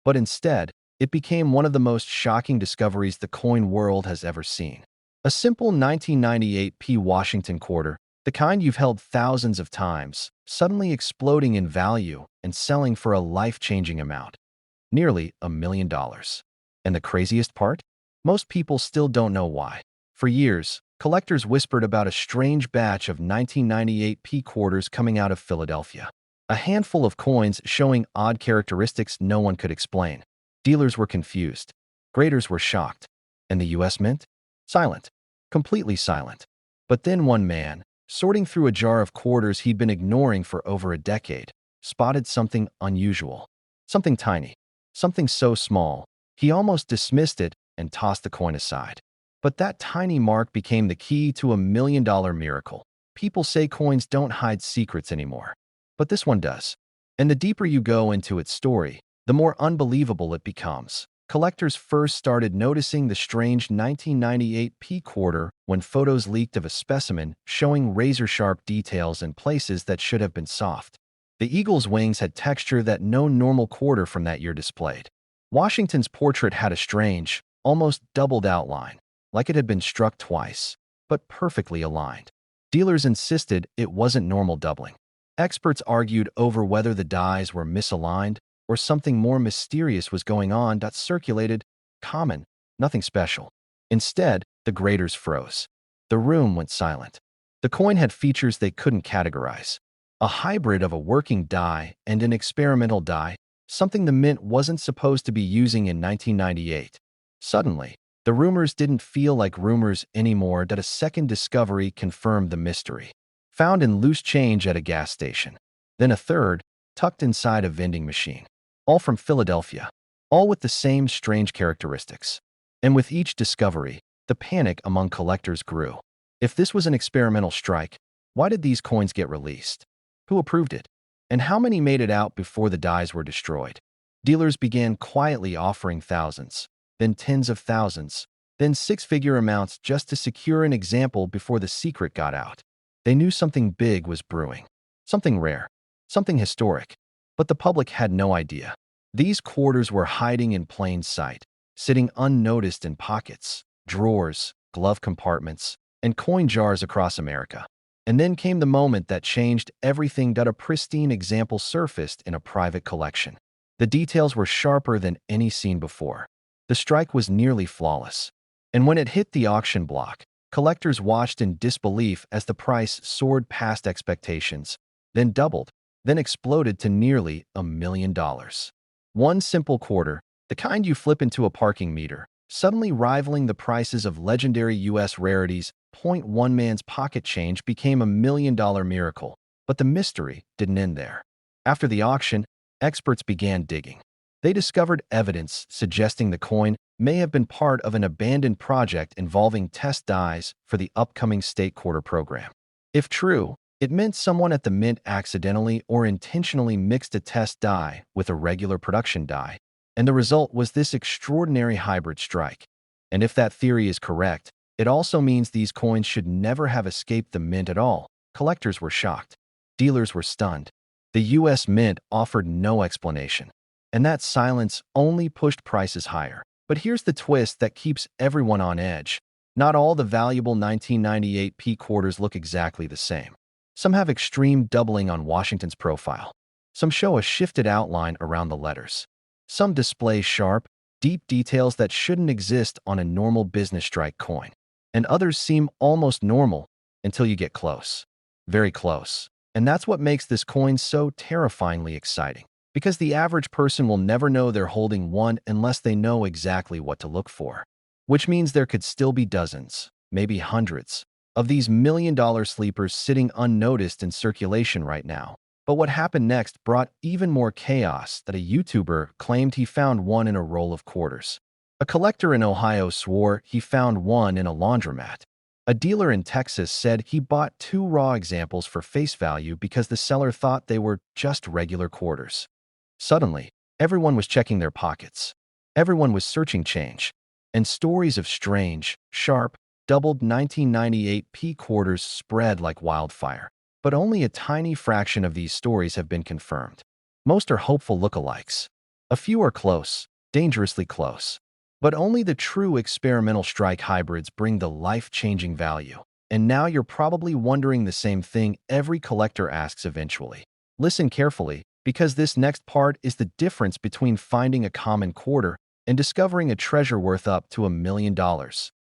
But instead, it became one of the most shocking discoveries the coin world has ever seen. A simple 1998p Washington quarter, the kind you've held thousands of times, suddenly exploding in value and selling for a life-changing amount. Nearly $1 million. And the craziest part? Most people still don't know why. For years, collectors whispered about a strange batch of 1998p quarters coming out of Philadelphia. A handful of coins showing odd characteristics no one could explain. Dealers were confused. Graders were shocked. And the US Mint? Silent. Completely silent. But then one man, sorting through a jar of quarters he'd been ignoring for over a decade, spotted something unusual. Something tiny. Something so small, he almost dismissed it and tossed the coin aside. But that tiny mark became the key to $1 million miracle. People say coins don't hide secrets anymore. But this one does. And the deeper you go into its story, the more unbelievable it becomes. Collectors first started noticing the strange 1998p quarter when photos leaked of a specimen showing razor-sharp details in places that should have been soft. The eagle's wings had texture that no normal quarter from that year displayed. Washington's portrait had a strange, almost doubled outline, like it had been struck twice, but perfectly aligned. Dealers insisted it wasn't normal doubling. Experts argued over whether the dies were misaligned or something more mysterious was going on. Circulated, common, nothing special. Instead, the graders froze. The room went silent. The coin had features they couldn't categorize. A hybrid of a working die and an experimental die, something the Mint wasn't supposed to be using in 1998. Suddenly, the rumors didn't feel like rumors anymore. A second discovery confirmed the mystery. Found in loose change at a gas station. Then a third, tucked inside a vending machine. All from Philadelphia. All with the same strange characteristics. And with each discovery, the panic among collectors grew. If this was an experimental strike, why did these coins get released? Who approved it? And how many made it out before the dies were destroyed? Dealers began quietly offering thousands, then tens of thousands, then six-figure amounts just to secure an example before the secret got out. They knew something big was brewing. Something rare. Something historic. But the public had no idea. These quarters were hiding in plain sight, sitting unnoticed in pockets, drawers, glove compartments, and coin jars across America. And then came the moment that changed everything. A pristine example surfaced in a private collection. The details were sharper than any seen before. The strike was nearly flawless. And when it hit the auction block, collectors watched in disbelief as the price soared past expectations, then doubled, then exploded to nearly $1 million. One simple quarter, the kind you flip into a parking meter, suddenly rivaling the prices of legendary U.S. rarities. One man's pocket change became $1 million miracle. But the mystery didn't end there. After the auction, experts began digging. They discovered evidence suggesting the coin may have been part of an abandoned project involving test dies for the upcoming state quarter program. If true, it meant someone at the Mint accidentally or intentionally mixed a test die with a regular production die, and the result was this extraordinary hybrid strike. And if that theory is correct, it also means these coins should never have escaped the Mint at all. Collectors were shocked. Dealers were stunned. The U.S. Mint offered no explanation. And that silence only pushed prices higher. But here's the twist that keeps everyone on edge. Not all the valuable 1998p quarters look exactly the same. Some have extreme doubling on Washington's profile. Some show a shifted outline around the letters. Some display sharp, deep details that shouldn't exist on a normal business strike coin. And others seem almost normal until you get close. Very close. And that's what makes this coin so terrifyingly exciting. Because the average person will never know they're holding one unless they know exactly what to look for. Which means there could still be dozens, maybe hundreds, of these million-dollar sleepers sitting unnoticed in circulation right now. But what happened next brought even more chaos. That a YouTuber claimed he found one in a roll of quarters. A collector in Ohio swore he found one in a laundromat. A dealer in Texas said he bought 2 raw examples for face value because the seller thought they were just regular quarters. Suddenly, everyone was checking their pockets. Everyone was searching change. And stories of strange, sharp, doubled 1998p quarters spread like wildfire. But only a tiny fraction of these stories have been confirmed. Most are hopeful lookalikes. A few are close, dangerously close. But only the true experimental strike hybrids bring the life-changing value. And now you're probably wondering the same thing every collector asks eventually. Listen carefully, because this next part is the difference between finding a common quarter and discovering a treasure worth up to $1 million.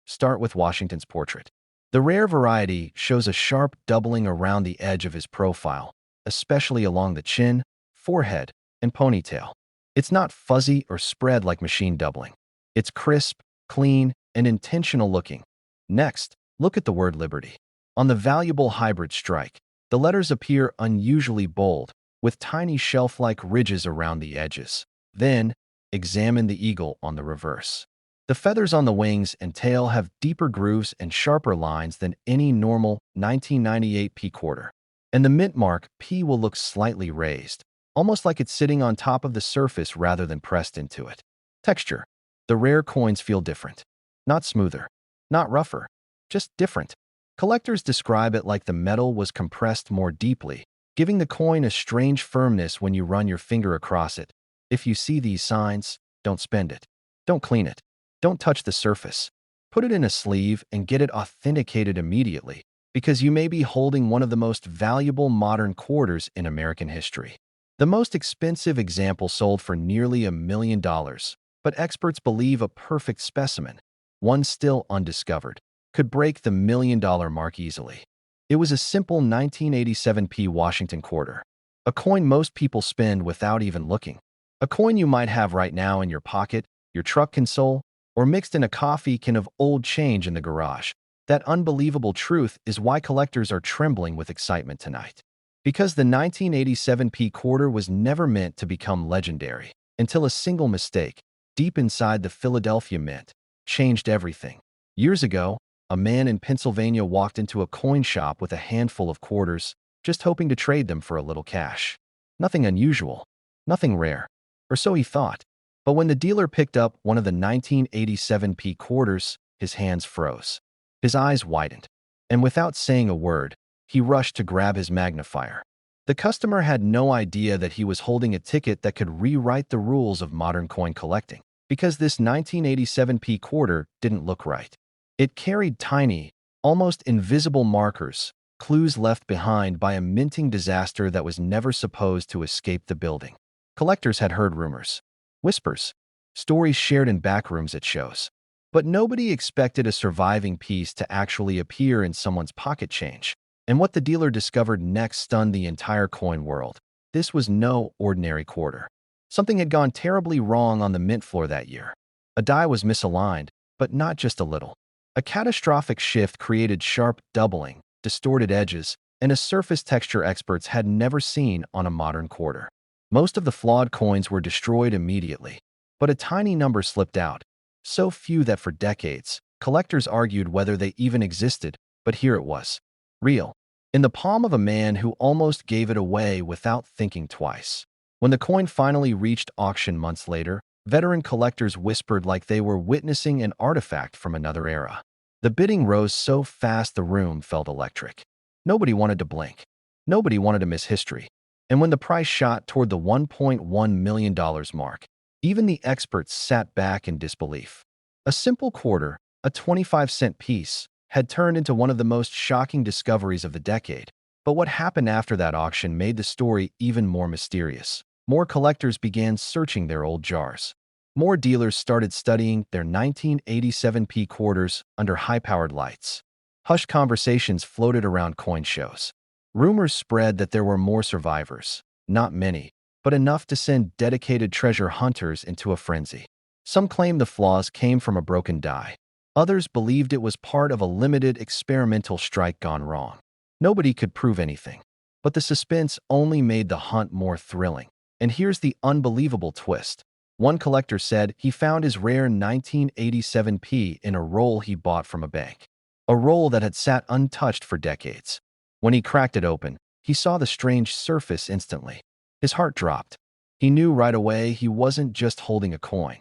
Start with Washington's portrait. The rare variety shows a sharp doubling around the edge of his profile, especially along the chin, forehead, and ponytail. It's not fuzzy or spread like machine doubling. It's crisp, clean, and intentional looking. Next, look at the word Liberty. On the valuable hybrid strike, the letters appear unusually bold, with tiny shelf-like ridges around the edges. Then, examine the eagle on the reverse. The feathers on the wings and tail have deeper grooves and sharper lines than any normal 1998 P quarter. And the mint mark P will look slightly raised, almost like it's sitting on top of the surface rather than pressed into it. Texture. The rare coins feel different. Not smoother, not rougher, just different. Collectors describe it like the metal was compressed more deeply, giving the coin a strange firmness when you run your finger across it. If you see these signs, don't spend it. Don't clean it. Don't touch the surface. Put it in a sleeve and get it authenticated immediately, because you may be holding one of the most valuable modern quarters in American history. The most expensive example sold for nearly $1 million, but experts believe a perfect specimen, one still undiscovered, could break the $1 million mark easily. It was a simple 1987 P Washington quarter, a coin most people spend without even looking. A coin you might have right now in your pocket, your truck console, or mixed in a coffee can of old change in the garage. That unbelievable truth is why collectors are trembling with excitement tonight. Because the 1987 P quarter was never meant to become legendary until a single mistake, deep inside the Philadelphia Mint, changed everything. Years ago, a man in Pennsylvania walked into a coin shop with a handful of quarters, just hoping to trade them for a little cash. Nothing unusual, nothing rare, or so he thought. But when the dealer picked up one of the 1987 P quarters, his hands froze. His eyes widened, and without saying a word, he rushed to grab his magnifier. The customer had no idea that he was holding a ticket that could rewrite the rules of modern coin collecting, because this 1987 P quarter didn't look right. It carried tiny, almost invisible markers, clues left behind by a minting disaster that was never supposed to escape the building. Collectors had heard rumors, whispers, stories shared in backrooms at shows. But nobody expected a surviving piece to actually appear in someone's pocket change. And what the dealer discovered next stunned the entire coin world. This was no ordinary quarter. Something had gone terribly wrong on the mint floor that year. A die was misaligned, but not just a little. A catastrophic shift created sharp doubling, distorted edges, and a surface texture experts had never seen on a modern quarter. Most of the flawed coins were destroyed immediately, but a tiny number slipped out. So few that for decades, collectors argued whether they even existed, but here it was. Real. In the palm of a man who almost gave it away without thinking twice. When the coin finally reached auction months later, veteran collectors whispered like they were witnessing an artifact from another era. The bidding rose so fast the room felt electric. Nobody wanted to blink. Nobody wanted to miss history. And when the price shot toward the $1.1 million mark, even the experts sat back in disbelief. A simple quarter, a 25-cent piece, had turned into one of the most shocking discoveries of the decade. But what happened after that auction made the story even more mysterious. More collectors began searching their old jars. More dealers started studying their 1987 P quarters under high-powered lights. Hushed conversations floated around coin shows. Rumors spread that there were more survivors, not many, but enough to send dedicated treasure hunters into a frenzy. Some claimed the flaws came from a broken die. Others believed it was part of a limited experimental strike gone wrong. Nobody could prove anything, but the suspense only made the hunt more thrilling. And here's the unbelievable twist. One collector said he found his rare 1987 P in a roll he bought from a bank. A roll that had sat untouched for decades. When he cracked it open, he saw the strange surface instantly. His heart dropped. He knew right away he wasn't just holding a coin.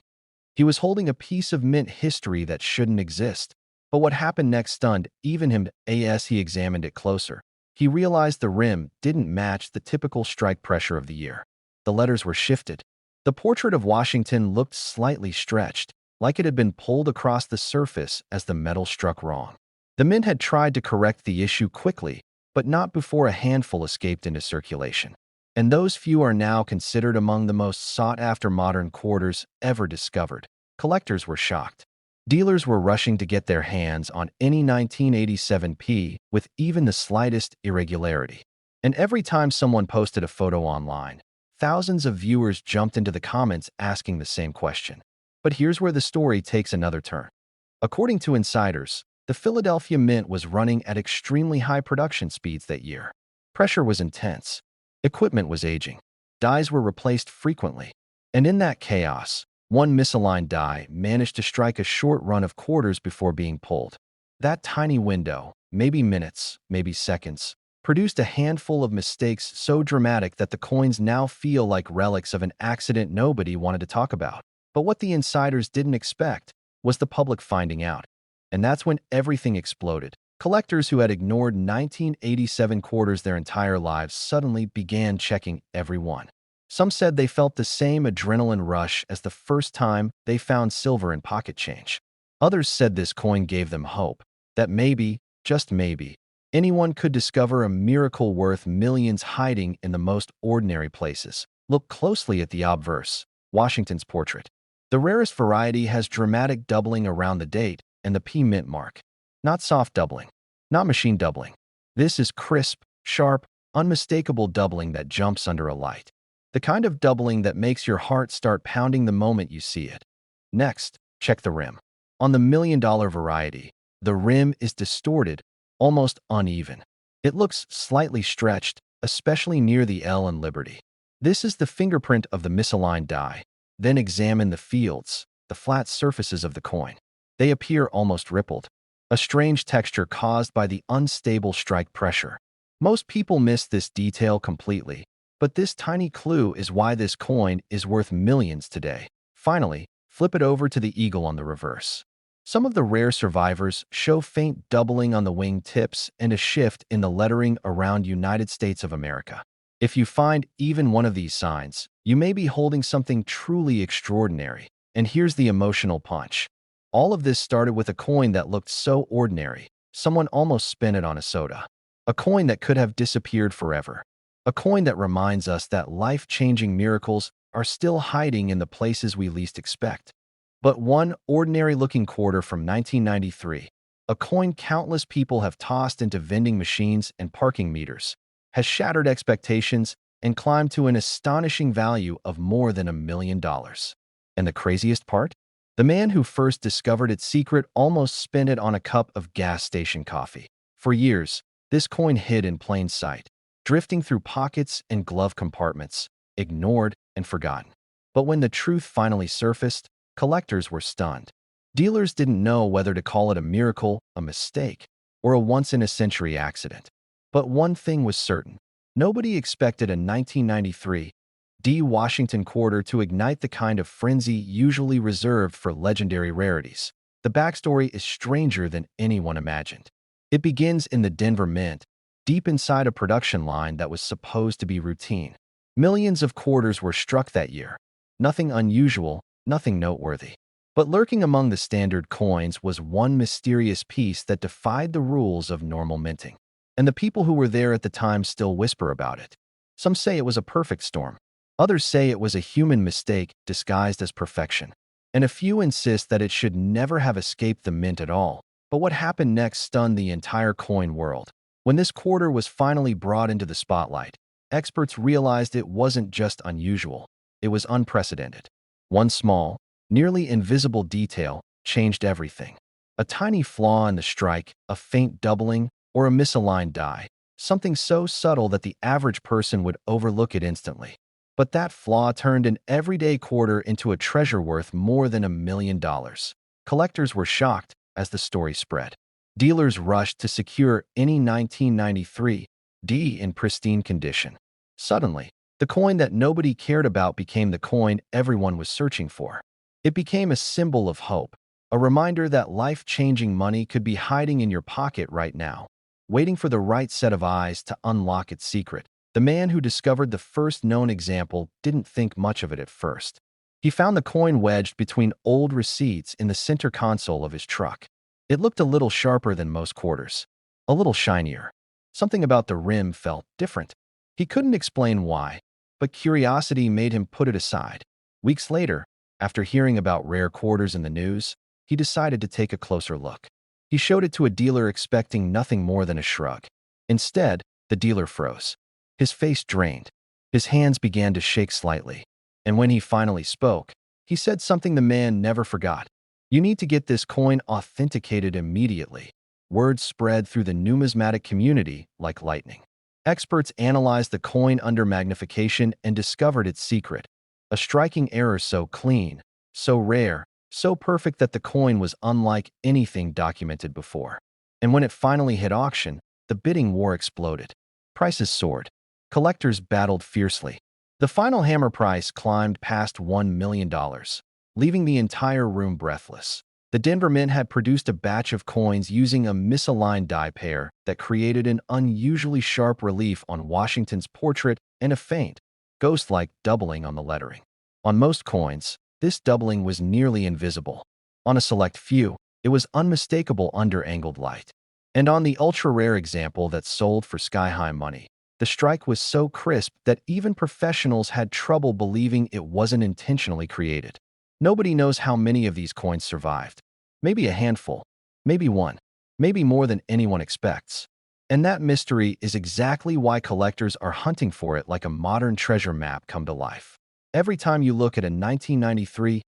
He was holding a piece of mint history that shouldn't exist. But what happened next stunned even him. As he examined it closer, he realized the rim didn't match the typical strike pressure of the year. The letters were shifted. The portrait of Washington looked slightly stretched, like it had been pulled across the surface as the metal struck wrong. The mint had tried to correct the issue quickly, but not before a handful escaped into circulation. And those few are now considered among the most sought-after modern quarters ever discovered. Collectors were shocked. Dealers were rushing to get their hands on any 1987p with even the slightest irregularity. And every time someone posted a photo online, thousands of viewers jumped into the comments asking the same question. But here's where the story takes another turn. According to insiders, the Philadelphia Mint was running at extremely high production speeds that year. Pressure was intense. Equipment was aging. Dies were replaced frequently. And in that chaos, one misaligned die managed to strike a short run of quarters before being pulled. That tiny window, maybe minutes, maybe seconds, produced a handful of mistakes so dramatic that the coins now feel like relics of an accident nobody wanted to talk about. But what the insiders didn't expect was the public finding out. And that's when everything exploded. Collectors who had ignored 1987 quarters their entire lives suddenly began checking every one. Some said they felt the same adrenaline rush as the first time they found silver in pocket change. Others said this coin gave them hope, that maybe, just maybe, anyone could discover a miracle worth millions hiding in the most ordinary places. Look closely at the obverse, Washington's portrait. The rarest variety has dramatic doubling around the date and the P mint mark. Not soft doubling, not machine doubling. This is crisp, sharp, unmistakable doubling that jumps under a light. The kind of doubling that makes your heart start pounding the moment you see it. Next, check the rim. On the $1 million variety, the rim is distorted, almost uneven. It looks slightly stretched, especially near the L and Liberty. This is the fingerprint of the misaligned die. Then examine the fields, the flat surfaces of the coin. They appear almost rippled, a strange texture caused by the unstable strike pressure. Most people miss this detail completely, but this tiny clue is why this coin is worth millions today. Finally, flip it over to the eagle on the reverse. Some of the rare survivors show faint doubling on the wing tips and a shift in the lettering around United States of America. If you find even one of these signs, you may be holding something truly extraordinary. And here's the emotional punch. All of this started with a coin that looked so ordinary, someone almost spent it on a soda. A coin that could have disappeared forever. A coin that reminds us that life-changing miracles are still hiding in the places we least expect. But one ordinary-looking quarter from 1993, a coin countless people have tossed into vending machines and parking meters, has shattered expectations and climbed to an astonishing value of more than $1 million. And the craziest part? The man who first discovered its secret almost spent it on a cup of gas station coffee. For years, this coin hid in plain sight, drifting through pockets and glove compartments, ignored and forgotten. But when the truth finally surfaced, collectors were stunned. Dealers didn't know whether to call it a miracle, a mistake, or a once-in-a-century accident. But one thing was certain. Nobody expected a 1993 D. Washington quarter to ignite the kind of frenzy usually reserved for legendary rarities. The backstory is stranger than anyone imagined. It begins in the Denver Mint, deep inside a production line that was supposed to be routine. Millions of quarters were struck that year. Nothing unusual, nothing noteworthy. But lurking among the standard coins was one mysterious piece that defied the rules of normal minting. And the people who were there at the time still whisper about it. Some say it was a perfect storm. Others say it was a human mistake disguised as perfection. And a few insist that it should never have escaped the mint at all. But what happened next stunned the entire coin world. When this quarter was finally brought into the spotlight, experts realized it wasn't just unusual, it was unprecedented. One small, nearly invisible detail changed everything. A tiny flaw in the strike, a faint doubling, or a misaligned die, something so subtle that the average person would overlook it instantly. But that flaw turned an everyday quarter into a treasure worth more than $1 million. Collectors were shocked as the story spread. Dealers rushed to secure any 1993 D in pristine condition. Suddenly, the coin that nobody cared about became the coin everyone was searching for. It became a symbol of hope, a reminder that life-changing money could be hiding in your pocket right now, waiting for the right set of eyes to unlock its secret. The man who discovered the first known example didn't think much of it at first. He found the coin wedged between old receipts in the center console of his truck. It looked a little sharper than most quarters, a little shinier. Something about the rim felt different. He couldn't explain why, but curiosity made him put it aside. Weeks later, after hearing about rare quarters in the news, he decided to take a closer look. He showed it to a dealer expecting nothing more than a shrug. Instead, the dealer froze. His face drained. His hands began to shake slightly. And when he finally spoke, he said something the man never forgot. "You need to get this coin authenticated immediately." Word spread through the numismatic community like lightning. Experts analyzed the coin under magnification and discovered its secret. A striking error so clean, so rare, so perfect that the coin was unlike anything documented before. And when it finally hit auction, the bidding war exploded. Prices soared. Collectors battled fiercely. The final hammer price climbed past $1 million, leaving the entire room breathless. The Denver Mint had produced a batch of coins using a misaligned die pair that created an unusually sharp relief on Washington's portrait and a faint, ghost-like doubling on the lettering. On most coins, this doubling was nearly invisible. On a select few, it was unmistakable under angled light. And on the ultra-rare example that sold for sky-high money, the strike was so crisp that even professionals had trouble believing it wasn't intentionally created. Nobody knows how many of these coins survived. Maybe a handful, maybe one, maybe more than anyone expects. And that mystery is exactly why collectors are hunting for it like a modern treasure map come to life. Every time you look at a 1993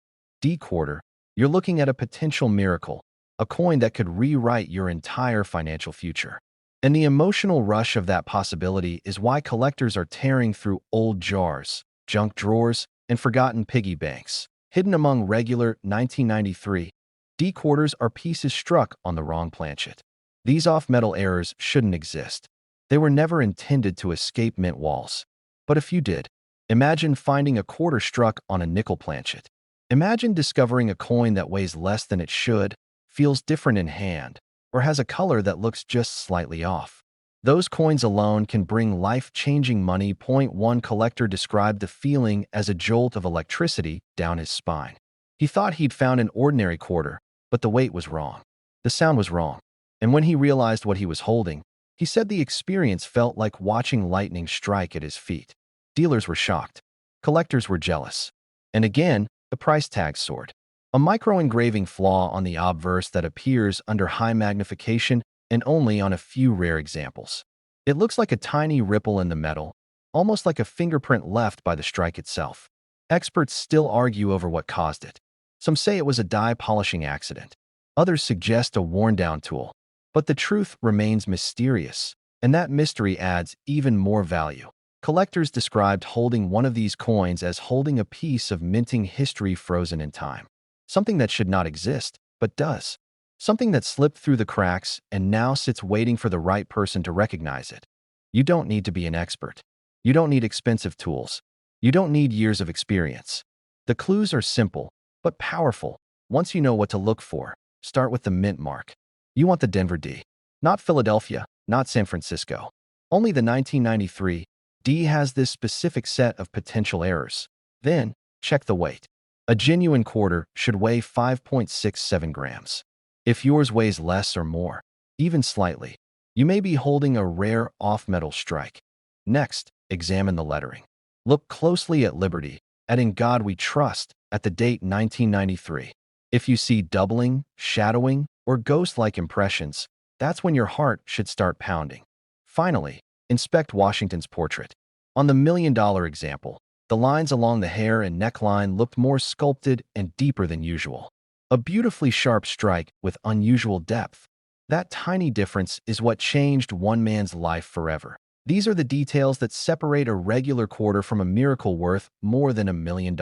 D quarter, you're looking at a potential miracle, a coin that could rewrite your entire financial future. And the emotional rush of that possibility is why collectors are tearing through old jars, junk drawers, and forgotten piggy banks. Hidden among regular 1993 D quarters are pieces struck on the wrong planchet. These off-metal errors shouldn't exist. They were never intended to escape mint walls. But a few did. Imagine finding a quarter struck on a nickel planchet. Imagine discovering a coin that weighs less than it should, feels different in hand, or has a color that looks just slightly off. Those coins alone can bring life-changing money. One collector described the feeling as a jolt of electricity down his spine. He thought he'd found an ordinary quarter, but the weight was wrong. The sound was wrong. And when he realized what he was holding, he said the experience felt like watching lightning strike at his feet. Dealers were shocked. Collectors were jealous. And again, the price tag soared. A micro-engraving flaw on the obverse that appears under high magnification and only on a few rare examples. It looks like a tiny ripple in the metal, almost like a fingerprint left by the strike itself. Experts still argue over what caused it. Some say it was a die polishing accident. Others suggest a worn-down tool. But the truth remains mysterious, and that mystery adds even more value. Collectors described holding one of these coins as holding a piece of minting history frozen in time. Something that should not exist, but does. Something that slipped through the cracks and now sits waiting for the right person to recognize it. You don't need to be an expert. You don't need expensive tools. You don't need years of experience. The clues are simple, but powerful. Once you know what to look for, start with the mint mark. You want the Denver D. Not Philadelphia, not San Francisco. Only the 1993 D has this specific set of potential errors. Then, check the weight. A genuine quarter should weigh 5.67 grams. If yours weighs less or more, even slightly, you may be holding a rare off-metal strike. Next, examine the lettering. Look closely at Liberty, at In God We Trust, at the date 1993. If you see doubling, shadowing, or ghost-like impressions, that's when your heart should start pounding. Finally, inspect Washington's portrait. On the $1 million example, the lines along the hair and neckline looked more sculpted and deeper than usual. A beautifully sharp strike with unusual depth. That tiny difference is what changed one man's life forever. These are the details that separate a regular quarter from a miracle worth more than $1 million.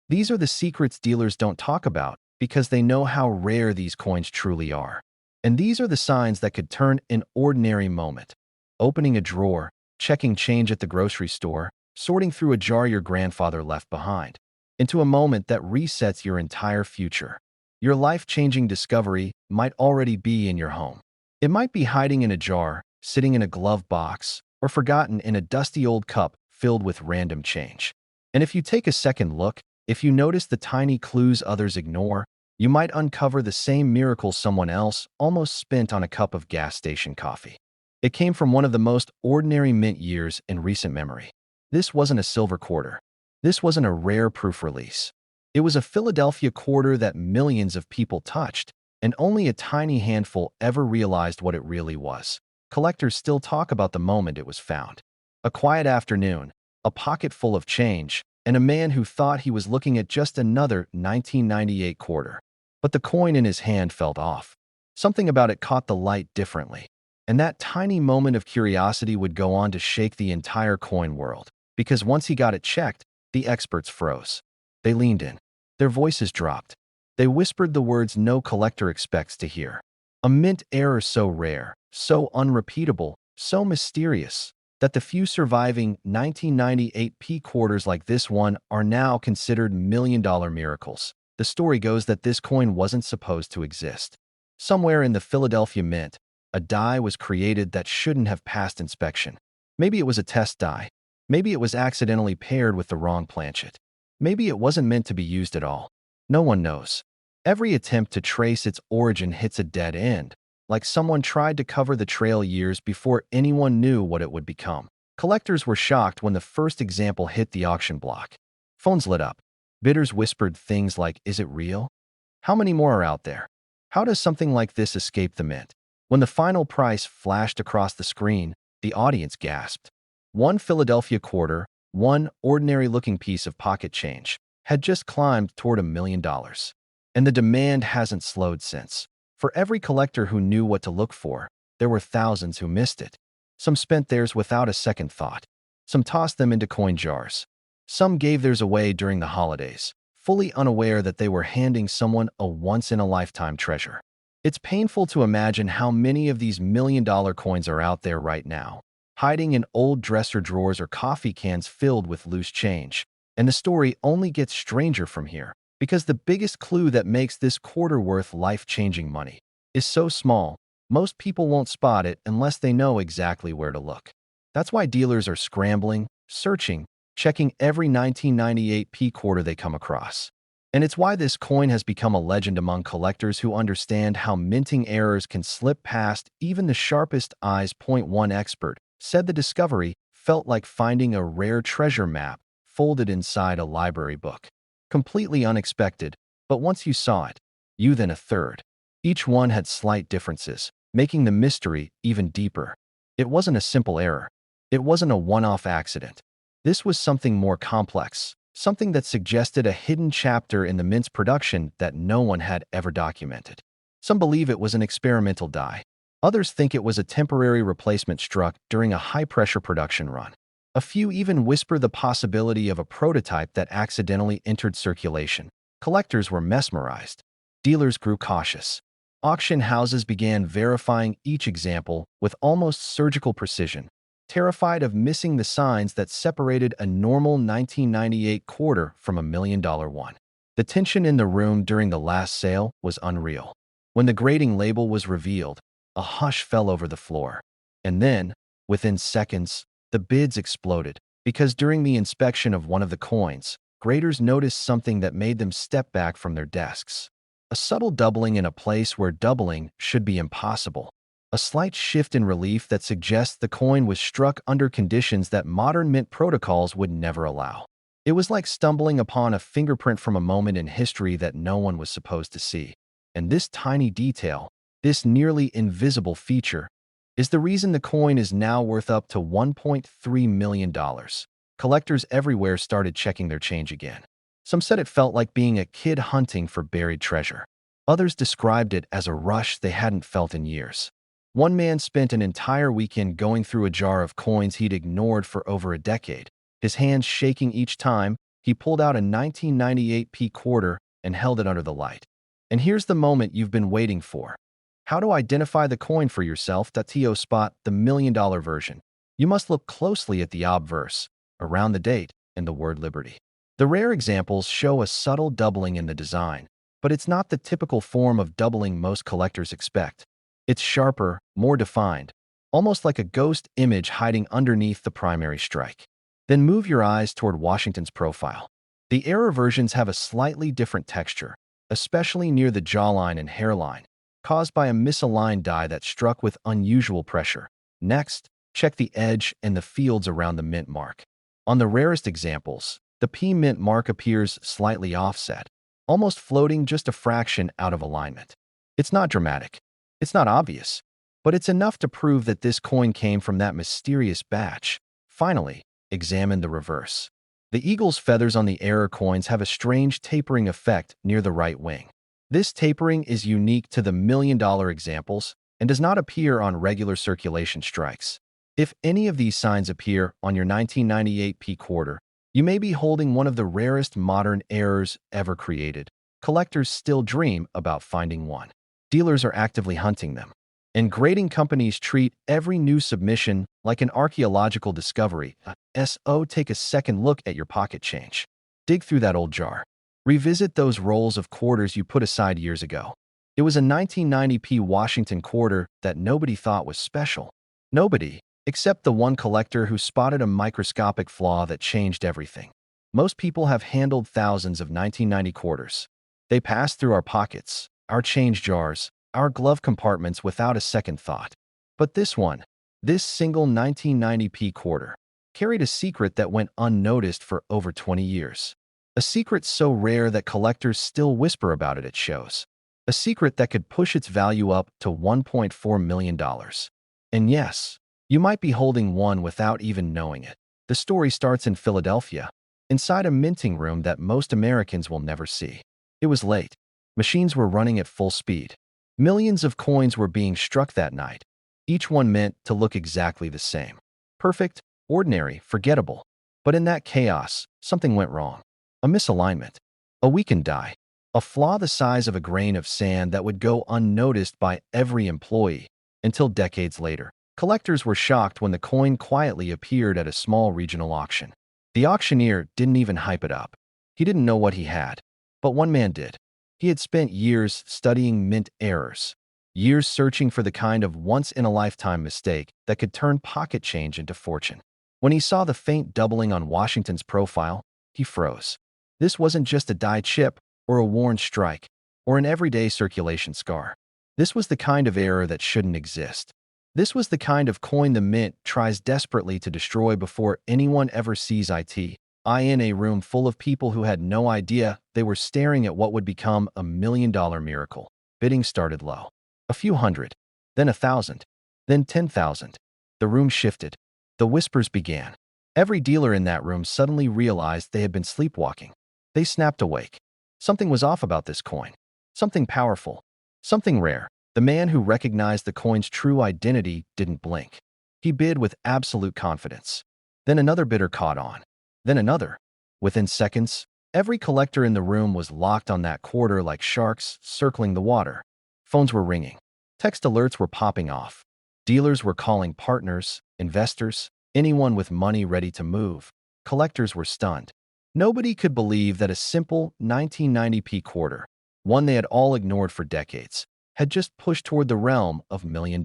These are the secrets dealers don't talk about because they know how rare these coins truly are. And these are the signs that could turn an ordinary moment. Opening a drawer, checking change at the grocery store, sorting through a jar your grandfather left behind, into a moment that resets your entire future. Your life-changing discovery might already be in your home. It might be hiding in a jar, sitting in a glove box, or forgotten in a dusty old cup filled with random change. And if you take a second look, if you notice the tiny clues others ignore, you might uncover the same miracle someone else almost spent on a cup of gas station coffee. It came from one of the most ordinary mint years in recent memory. This wasn't a silver quarter. This wasn't a rare proof release. It was a Philadelphia quarter that millions of people touched, and only a tiny handful ever realized what it really was. Collectors still talk about the moment it was found. A quiet afternoon, a pocket full of change, and a man who thought he was looking at just another 1998 quarter. But the coin in his hand felt off. Something about it caught the light differently. And that tiny moment of curiosity would go on to shake the entire coin world. Because once he got it checked, the experts froze. They leaned in. Their voices dropped. They whispered the words no collector expects to hear. A mint error so rare, so unrepeatable, so mysterious, that the few surviving 1998 P quarters like this one are now considered million-dollar miracles. The story goes that this coin wasn't supposed to exist. Somewhere in the Philadelphia Mint, a die was created that shouldn't have passed inspection. Maybe it was a test die. Maybe it was accidentally paired with the wrong planchet. Maybe it wasn't meant to be used at all. No one knows. Every attempt to trace its origin hits a dead end, like someone tried to cover the trail years before anyone knew what it would become. Collectors were shocked when the first example hit the auction block. Phones lit up. Bidders whispered things like, "Is it real? How many more are out there? How does something like this escape the mint?" When the final price flashed across the screen, the audience gasped. One Philadelphia quarter, one ordinary-looking piece of pocket change, had just climbed toward $1 million. And the demand hasn't slowed since. For every collector who knew what to look for, there were thousands who missed it. Some spent theirs without a second thought. Some tossed them into coin jars. Some gave theirs away during the holidays, fully unaware that they were handing someone a once-in-a-lifetime treasure. It's painful to imagine how many of these million-dollar coins are out there right now, hiding in old dresser drawers or coffee cans filled with loose change. And the story only gets stranger from here, because the biggest clue that makes this quarter worth life-changing money is so small, most people won't spot it unless they know exactly where to look. That's why dealers are scrambling, searching, checking every 1998 P quarter they come across. And it's why this coin has become a legend among collectors who understand how minting errors can slip past even the sharpest eyes. One expert said the discovery felt like finding a rare treasure map folded inside a library book. Completely unexpected, but once you saw it, you then a third. Each one had slight differences, making the mystery even deeper. It wasn't a simple error. It wasn't a one-off accident. This was something more complex, something that suggested a hidden chapter in the mint's production that no one had ever documented. Some believe it was an experimental die. Others think it was a temporary replacement struck during a high-pressure production run. A few even whisper the possibility of a prototype that accidentally entered circulation. Collectors were mesmerized. Dealers grew cautious. Auction houses began verifying each example with almost surgical precision, terrified of missing the signs that separated a normal 1998 quarter from $1 million one. The tension in the room during the last sale was unreal. When the grading label was revealed, a hush fell over the floor. And then, within seconds, the bids exploded, because during the inspection of one of the coins, graders noticed something that made them step back from their desks. A subtle doubling in a place where doubling should be impossible. A slight shift in relief that suggests the coin was struck under conditions that modern mint protocols would never allow. It was like stumbling upon a fingerprint from a moment in history that no one was supposed to see. And this tiny detail, this nearly invisible feature, is the reason the coin is now worth up to $1.3 million. Collectors everywhere started checking their change again. Some said it felt like being a kid hunting for buried treasure. Others described it as a rush they hadn't felt in years. One man spent an entire weekend going through a jar of coins he'd ignored for over a decade, his hands shaking each time he pulled out a 1998 P quarter and held it under the light. And here's the moment you've been waiting for. How to identify the coin for yourself. To spot the $1 million version, you must look closely at the obverse, around the date, and the word Liberty. The rare examples show a subtle doubling in the design, but it's not the typical form of doubling most collectors expect. It's sharper, more defined, almost like a ghost image hiding underneath the primary strike. Then move your eyes toward Washington's profile. The error versions have a slightly different texture, especially near the jawline and hairline, caused by a misaligned die that struck with unusual pressure. Next, check the edge and the fields around the mint mark. On the rarest examples, the P mint mark appears slightly offset, almost floating just a fraction out of alignment. It's not dramatic. It's not obvious. But it's enough to prove that this coin came from that mysterious batch. Finally, examine the reverse. The eagle's feathers on the error coins have a strange tapering effect near the right wing. This tapering is unique to the million-dollar examples and does not appear on regular circulation strikes. If any of these signs appear on your 1998 P quarter, you may be holding one of the rarest modern errors ever created. Collectors still dream about finding one. Dealers are actively hunting them. And grading companies treat every new submission like an archaeological discovery. Take a second look at your pocket change. Dig through that old jar. Revisit those rolls of quarters you put aside years ago. It was a 1990 P Washington quarter that nobody thought was special. Nobody, except the one collector who spotted a microscopic flaw that changed everything. Most people have handled thousands of 1990 quarters. They pass through our pockets, our change jars, our glove compartments without a second thought. But this single 1990 P quarter, carried a secret that went unnoticed for over 20 years. A secret so rare that collectors still whisper about it at shows. A secret that could push its value up to $1.4 million. And yes, you might be holding one without even knowing it. The story starts in Philadelphia, inside a minting room that most Americans will never see. It was late. Machines were running at full speed. Millions of coins were being struck that night, each one meant to look exactly the same. Perfect, ordinary, forgettable. But in that chaos, something went wrong. A misalignment. A weakened die. A flaw the size of a grain of sand that would go unnoticed by every employee until decades later. Collectors were shocked when the coin quietly appeared at a small regional auction. The auctioneer didn't even hype it up. He didn't know what he had. But one man did. He had spent years studying mint errors, years searching for the kind of once-in-a-lifetime mistake that could turn pocket change into fortune. When he saw the faint doubling on Washington's profile, he froze. This wasn't just a die chip or a worn strike or an everyday circulation scar. This was the kind of error that shouldn't exist. This was the kind of coin the mint tries desperately to destroy before anyone ever sees it. In a room full of people who had no idea they were staring at what would become a million-dollar miracle. Bidding started low. A few hundred, then 1,000, then 10,000. The room shifted. The whispers began. Every dealer in that room suddenly realized they had been sleepwalking. They snapped awake. Something was off about this coin. Something powerful. Something rare. The man who recognized the coin's true identity didn't blink. He bid with absolute confidence. Then another bidder caught on. Then another. Within seconds, every collector in the room was locked on that quarter like sharks circling the water. Phones were ringing. Text alerts were popping off. Dealers were calling partners, investors, anyone with money ready to move. Collectors were stunned. Nobody could believe that a simple 1990 P quarter, one they had all ignored for decades, had just pushed toward the realm of $1 million.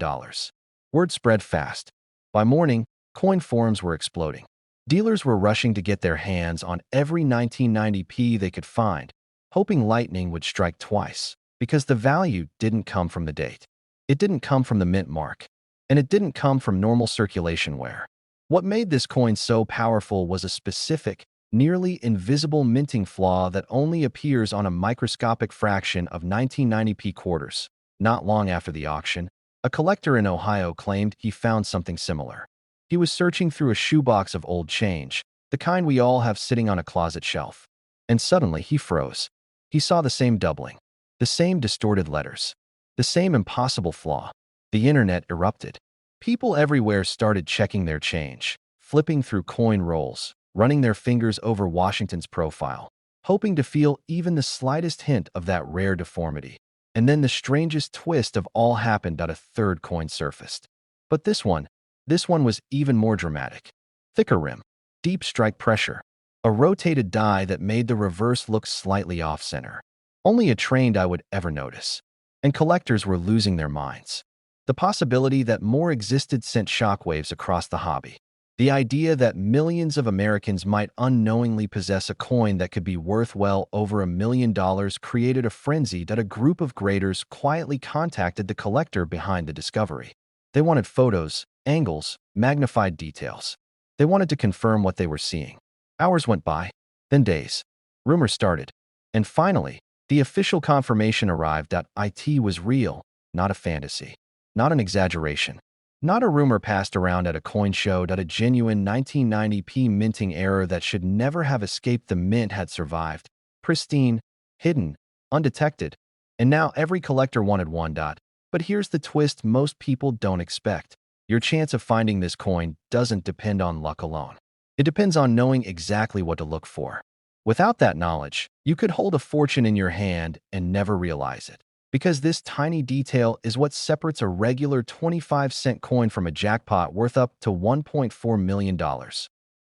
Word spread fast. By morning, coin forums were exploding. Dealers were rushing to get their hands on every 1990 P they could find, hoping lightning would strike twice, because the value didn't come from the date. It didn't come from the mint mark, and it didn't come from normal circulation wear. What made this coin so powerful was a specific, nearly invisible minting flaw that only appears on a microscopic fraction of 1990 P quarters. Not long after the auction, a collector in Ohio claimed he found something similar. He was searching through a shoebox of old change, the kind we all have sitting on a closet shelf. And suddenly he froze. He saw the same doubling, the same distorted letters, the same impossible flaw. The internet erupted. People everywhere started checking their change, flipping through coin rolls, running their fingers over Washington's profile, hoping to feel even the slightest hint of that rare deformity. And then the strangest twist of all happened: a third coin surfaced. But this one was even more dramatic. Thicker rim, deep strike pressure, a rotated die that made the reverse look slightly off-center. Only a trained eye would ever notice. And collectors were losing their minds. The possibility that more existed sent shockwaves across the hobby. The idea that millions of Americans might unknowingly possess a coin that could be worth well over $1 million created a frenzy that a group of graders quietly contacted the collector behind the discovery. They wanted photos, angles, magnified details. They wanted to confirm what they were seeing. Hours went by, then days. Rumors started. And finally, the official confirmation arrived that it was real, not a fantasy, not an exaggeration. Not a rumor passed around at a coin show that a genuine 1990p minting error that should never have escaped the mint had survived. Pristine, hidden, undetected. And now every collector wanted one. But here's the twist most people don't expect. Your chance of finding this coin doesn't depend on luck alone. It depends on knowing exactly what to look for. Without that knowledge, you could hold a fortune in your hand and never realize it. Because this tiny detail is what separates a regular 25-cent coin from a jackpot worth up to $1.4 million.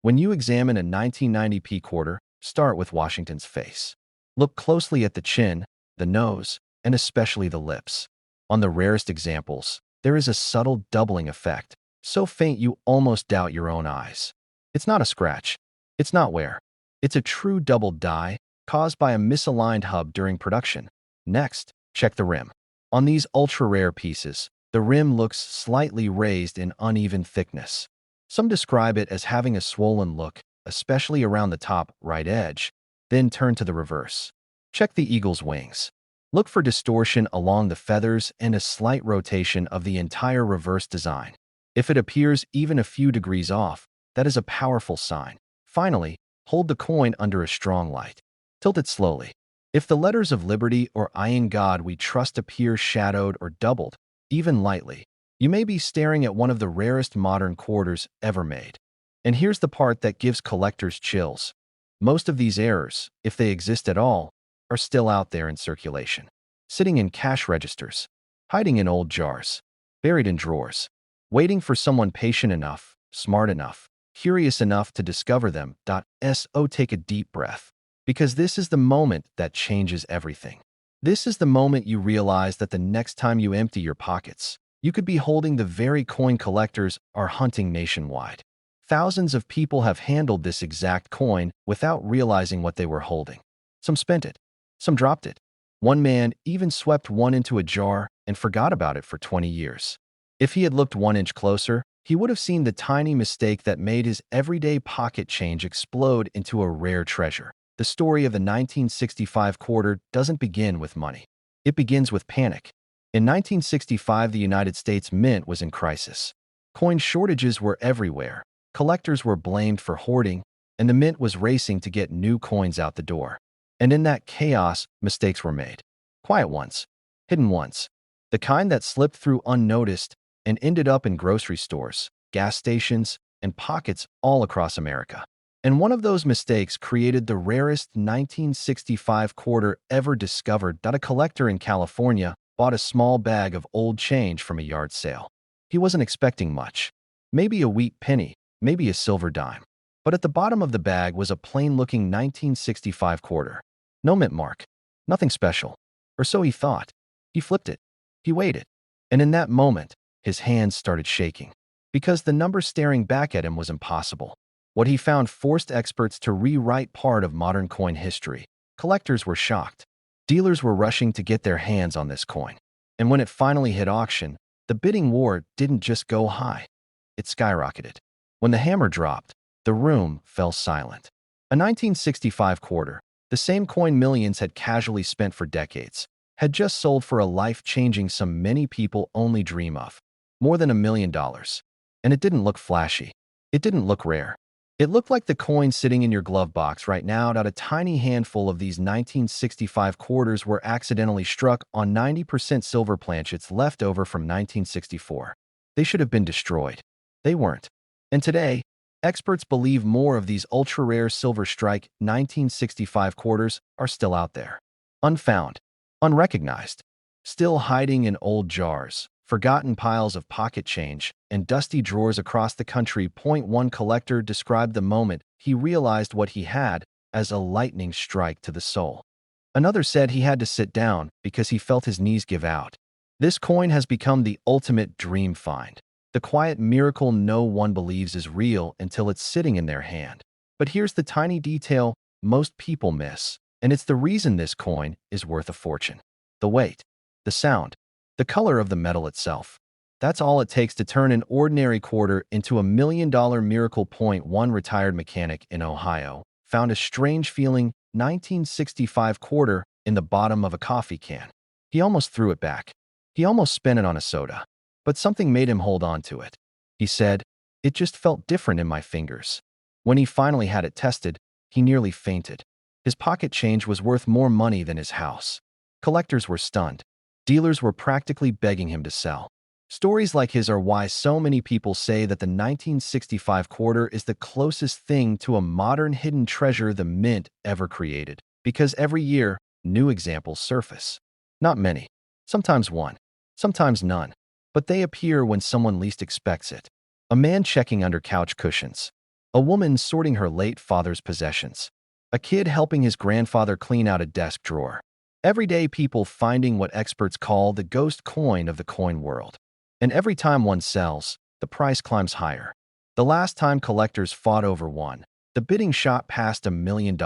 When you examine a 1990p quarter, start with Washington's face. Look closely at the chin, the nose, and especially the lips. On the rarest examples, there is a subtle doubling effect, so faint you almost doubt your own eyes. It's not a scratch. It's not wear. It's a true doubled die caused by a misaligned hub during production. Next, check the rim. On these ultra-rare pieces, the rim looks slightly raised in uneven thickness. Some describe it as having a swollen look, especially around the top right edge, then turn to the reverse. Check the eagle's wings. Look for distortion along the feathers and a slight rotation of the entire reverse design. If it appears even a few degrees off, that is a powerful sign. Finally, hold the coin under a strong light. Tilt it slowly. If the letters of Liberty or I in God we trust appear shadowed or doubled, even lightly, you may be staring at one of the rarest modern quarters ever made. And here's the part that gives collectors chills. Most of these errors, if they exist at all, are still out there in circulation, sitting in cash registers, hiding in old jars, buried in drawers, waiting for someone patient enough, smart enough, curious enough to discover them. So take a deep breath. Because this is the moment that changes everything. This is the moment you realize that the next time you empty your pockets, you could be holding the very coin collectors are hunting nationwide. Thousands of people have handled this exact coin without realizing what they were holding. Some spent it. Some dropped it. One man even swept one into a jar and forgot about it for 20 years. If he had looked 1 inch closer, he would have seen the tiny mistake that made his everyday pocket change explode into a rare treasure. The story of the 1965 quarter doesn't begin with money. It begins with panic. In 1965, the United States Mint was in crisis. Coin shortages were everywhere. Collectors were blamed for hoarding, and the mint was racing to get new coins out the door. And in that chaos, mistakes were made. Quiet ones, hidden ones, the kind that slipped through unnoticed and ended up in grocery stores, gas stations, and pockets all across America. And one of those mistakes created the rarest 1965 quarter ever discovered. A collector in California bought a small bag of old change from a yard sale. He wasn't expecting much. Maybe a wheat penny, maybe a silver dime. But at the bottom of the bag was a plain-looking 1965 quarter. No mint mark. Nothing special. Or so he thought. He flipped it. He weighed it. And in that moment, his hands started shaking. Because the number staring back at him was impossible. What he found forced experts to rewrite part of modern coin history. Collectors were shocked. Dealers were rushing to get their hands on this coin. And when it finally hit auction, the bidding war didn't just go high. It skyrocketed. When the hammer dropped, the room fell silent. A 1965 quarter, the same coin millions had casually spent for decades, had just sold for a life-changing sum many people only dream of. More than $1 million. And it didn't look flashy. It didn't look rare. It looked like the coin sitting in your glove box right now. A tiny handful of these 1965 quarters were accidentally struck on 90% silver planchets left over from 1964. They should have been destroyed. They weren't. And today, experts believe more of these ultra-rare silver strike 1965 quarters are still out there. Unfound, unrecognized, still hiding in old jars, forgotten piles of pocket change, and dusty drawers across the country. One collector described the moment he realized what he had as a lightning strike to the soul. Another said he had to sit down because he felt his knees give out. This coin has become the ultimate dream find, the quiet miracle no one believes is real until it's sitting in their hand. But here's the tiny detail most people miss, and it's the reason this coin is worth a fortune. The weight, the sound, the color of the metal itself. That's all it takes to turn an ordinary quarter into $1 million miracle. Point one retired mechanic in Ohio found a strange feeling 1965 quarter in the bottom of a coffee can. He almost threw it back. He almost spent it on a soda. But something made him hold on to it. He said, "It just felt different in my fingers." When he finally had it tested, he nearly fainted. His pocket change was worth more money than his house. Collectors were stunned. Dealers were practically begging him to sell. Stories like his are why so many people say that the 1965 quarter is the closest thing to a modern hidden treasure the mint ever created. Because every year, new examples surface. Not many. Sometimes one. Sometimes none. But they appear when someone least expects it. A man checking under couch cushions. A woman sorting her late father's possessions. A kid helping his grandfather clean out a desk drawer. Everyday people finding what experts call the ghost coin of the coin world. And every time one sells, the price climbs higher. The last time collectors fought over one, the bidding shot past $1 million,